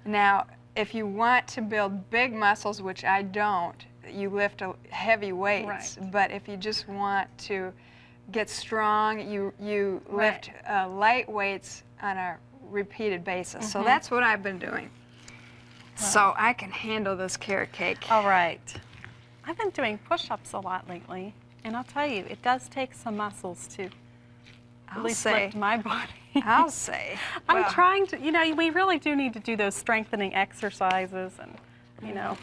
Now, if you want to build big muscles, which I don't, you lift heavy weights. Right. But if you just want to get strong, you Right. lift light weights on a repeated basis. So Mhm. that's what I've been doing. So I can handle this carrot cake. All right. I've been doing push-ups a lot lately, and I'll tell you, it does take some muscles to at I'll least say. lift my body. I'll say. I'm Well, trying to, you know, we really do need to do those strengthening exercises and, you know.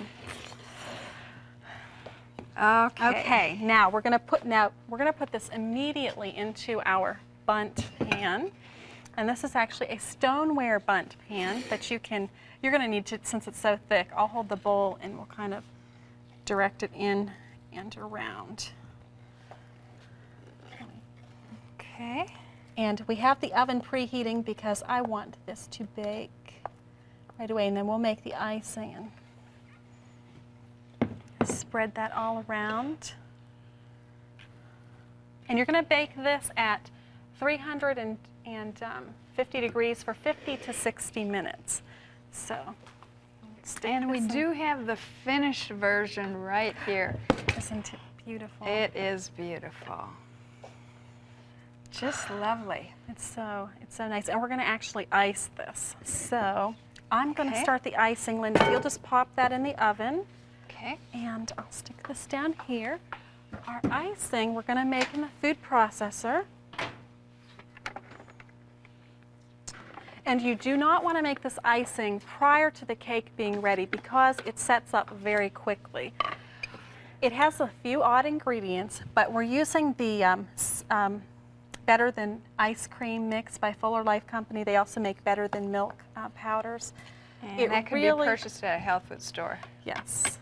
Okay. Okay, now we're gonna put this immediately into our Bundt pan. And this is actually a stoneware Bundt pan that you're gonna need to, since it's so thick, I'll hold the bowl and we'll kind of direct it in and around. Okay. And we have the oven preheating because I want this to bake right away, and then we'll make the icing and spread that all around. And you're going to bake this at 350 degrees for 50 to 60 minutes. So, And we do have the finished version right here. Isn't it beautiful? It is beautiful. Just lovely. It's so nice. And we're going to actually ice this. So I'm going to Okay. start the icing, Linda. You'll just pop that in the oven. Okay. And I'll stick this down here. Our icing we're going to make in the food processor. And you do not want to make this icing prior to the cake being ready because it sets up very quickly. It has a few odd ingredients, but we're using the Better Than Ice Cream mix by Fuller Life Company. They also make Better Than Milk powders. And that can be purchased at a health food store. Yes.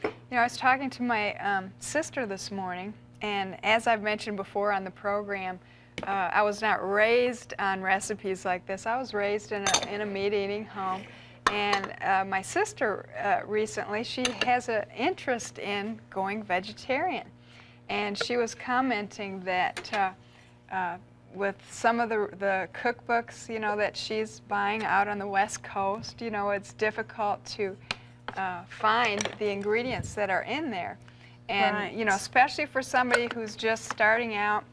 You know, I was talking to my sister this morning, and as I've mentioned before on the program, I was not raised on recipes like this. I was raised in a meat-eating home, and my sister recently, she has an interest in going vegetarian, and she was commenting that with some of the cookbooks, you know, that she's buying out on the West Coast, you know, it's difficult to find the ingredients that are in there. And, Right. you know, especially for somebody who's just starting out,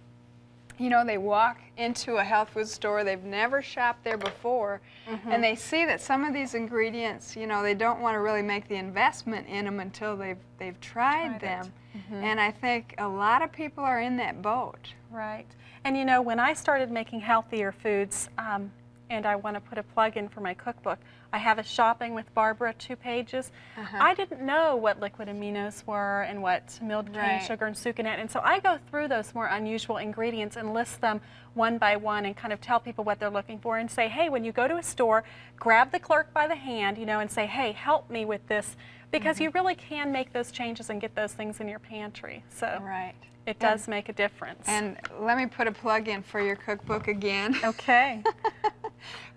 you know, they walk into a health food store, they've never shopped there before, and they see that some of these ingredients, you know, they don't want to really make the investment in them until they've tried them. And I think a lot of people are in that boat. Right. And you know, when I started making healthier foods, and I want to put a plug in for my cookbook, I have a Shopping with Barbara 2 pages. I didn't know what liquid aminos were and what milled cane Right. sugar and sucanat, and so I go through those more unusual ingredients and list them one by one and kind of tell people what they're looking for and say, hey, when you go to a store, grab the clerk by the hand, you know, and say, hey, help me with this, because you really can make those changes and get those things in your pantry. So Right. it does make a difference. And let me put a plug in for your cookbook again. Okay.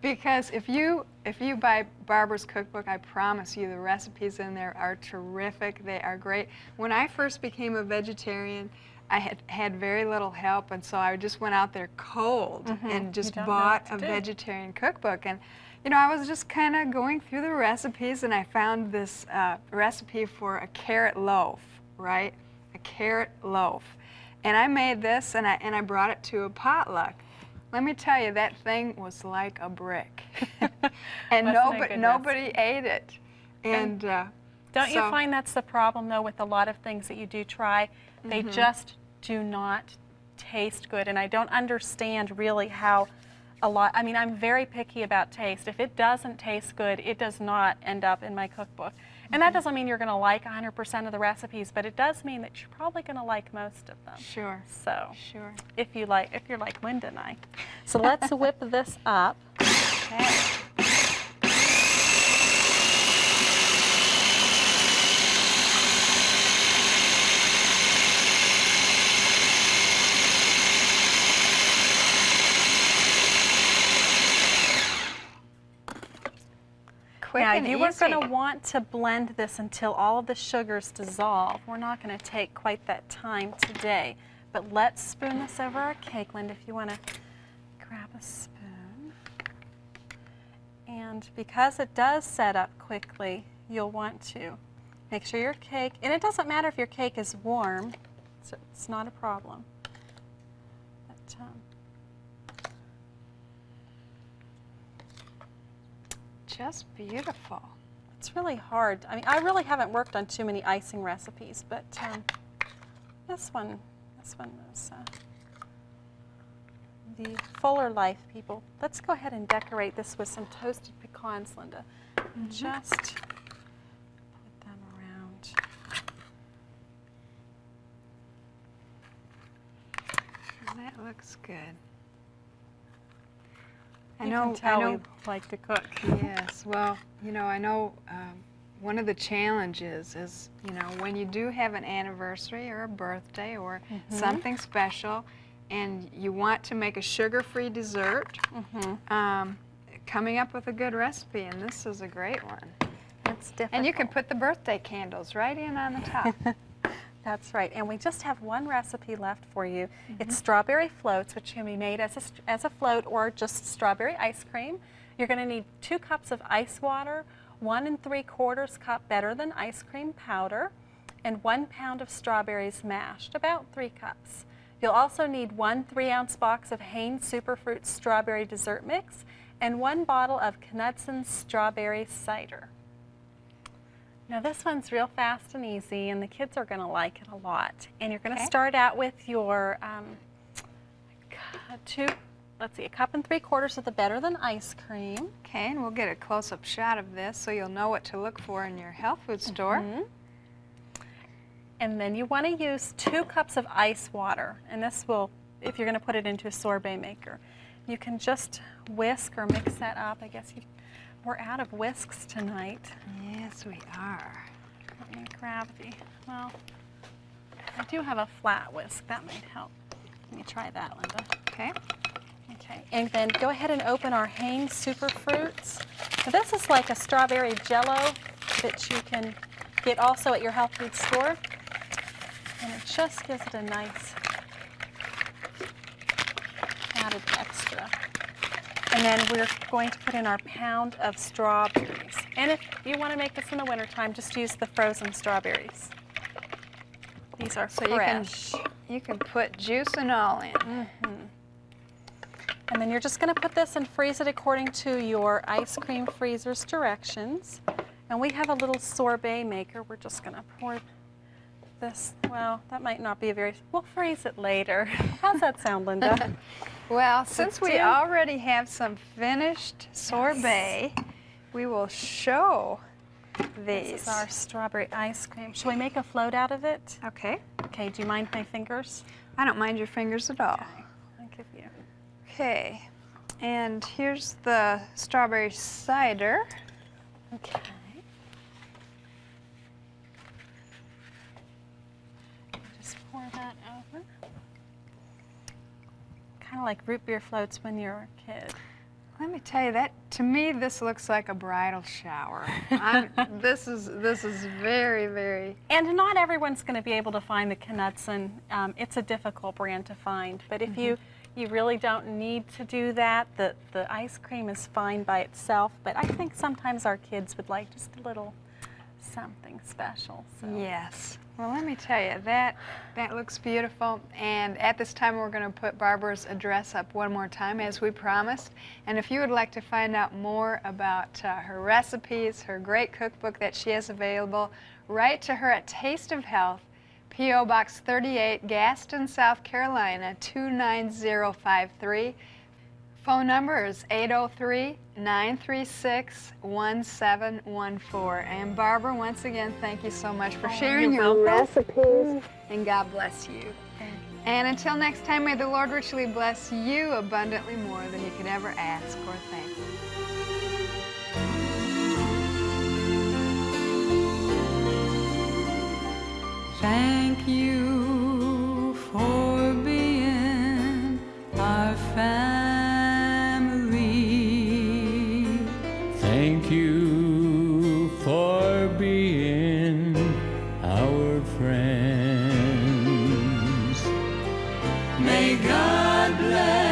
Because if you buy Barbara's cookbook, I promise you the recipes in there are terrific. They are great. When I first became a vegetarian, I had very little help, and so I just went out there cold and just don't know bought what a to do. vegetarian cookbook. And you know, I was just kind of going through the recipes, and I found this recipe for a carrot loaf, right? A carrot loaf. And I made this, and I brought it to a potluck. Let me tell you, that thing was like a brick. And That's my goodness. nobody ate it. And Don't you find that's the problem, though, with a lot of things that you do try? They just do not taste good. And I don't understand really how a lot. I mean, I'm very picky about taste. If it doesn't taste good, it does not end up in my cookbook. And that doesn't mean you're going to like 100% of the recipes, but it does mean that you're probably going to like most of them. Sure. So, Sure. if you're like Linda and I. So let's whip this up. Okay. Quick Now, and you are easy. going to want to blend this until all of the sugars dissolve. We're not going to take quite that time today. But let's spoon this over our cake, Linda, if you want to grab a spoon. And because it does set up quickly, you'll want to make sure your cake, and it doesn't matter if your cake is warm, so it's not a problem. But, just beautiful. it's really hard. I mean, I really haven't worked on too many icing recipes, but this one was the Fuller Life people. Let's go ahead and decorate this with some toasted pecans, Linda. Just put them around. That looks good. You can tell we like to cook. Yes, well, you know, I know one of the challenges is, you know, when you do have an anniversary or a birthday or something special and you want to make a sugar-free dessert, coming up with a good recipe, and this is a great one. It's difficult. And you can put the birthday candles right in on the top. That's right, and we just have one recipe left for you. It's strawberry floats, which can be made as a float or just strawberry ice cream. You're going to need 2 cups of ice water, 1 3/4 cup better than ice cream powder, and 1 pound of strawberries mashed, about 3 cups. You'll also need 1 3-ounce box of Hain Superfruit strawberry dessert mix and 1 bottle of Knudsen's strawberry cider. Now this one's real fast and easy, and the kids are going to like it a lot. And you're going to start out with your a cup and 3/4 of the better than ice cream. Okay, and we'll get a close-up shot of this so you'll know what to look for in your health food store. And then you want to use 2 cups of ice water, and this will, if you're going to put it into a sorbet maker, you can just whisk or mix that up. I guess we're out of whisks tonight. Yes, we are. Let me grab well, I do have a flat whisk. That might help. Let me try that, Linda. Okay. Okay, and then go ahead and open our Hain Superfruits. Now this is like a strawberry jello that you can get also at your health food store. And it just gives it a nice added extra. And then we're going to put in our pound of strawberries. And if you want to make this in the wintertime, just use the frozen strawberries. These are fresh. You can put juice and all in. And then you're just going to put this and freeze it according to your ice cream freezer's directions. And we have a little sorbet maker. We're just going to pour this. Well, that might not be we'll freeze it later. How's that sound, Linda? Well, since we already have some finished sorbet, we will show these. This is our strawberry ice cream. Shall we make a float out of it? Okay. Okay, do you mind my fingers? I don't mind your fingers at all. Okay, I'll give you. Okay, and here's the strawberry cider. Okay. Just pour that over. Kind of like root beer floats when you're a kid. Let me tell you that, to me, this looks like a bridal shower. This is very, very... And not everyone's going to be able to find the Knudsen. It's a difficult brand to find, but if you really don't need to do that, the ice cream is fine by itself, but I think sometimes our kids would like just a little something special. So. Yes. Well, let me tell you, that looks beautiful. And at this time, we're going to put Barbara's address up one more time, as we promised. And if you would like to find out more about her recipes, her great cookbook that she has available, write to her at Taste of Health, P.O. Box 38, Gaston, South Carolina, 29053. Phone number is 803-936-1714. And Barbara, once again, thank you so much for sharing you're your welcome. recipes, and God bless you. And until next time, may the Lord richly bless you abundantly more than you could ever ask or think. Thank you for being our family. Thank you for being our friends. May God bless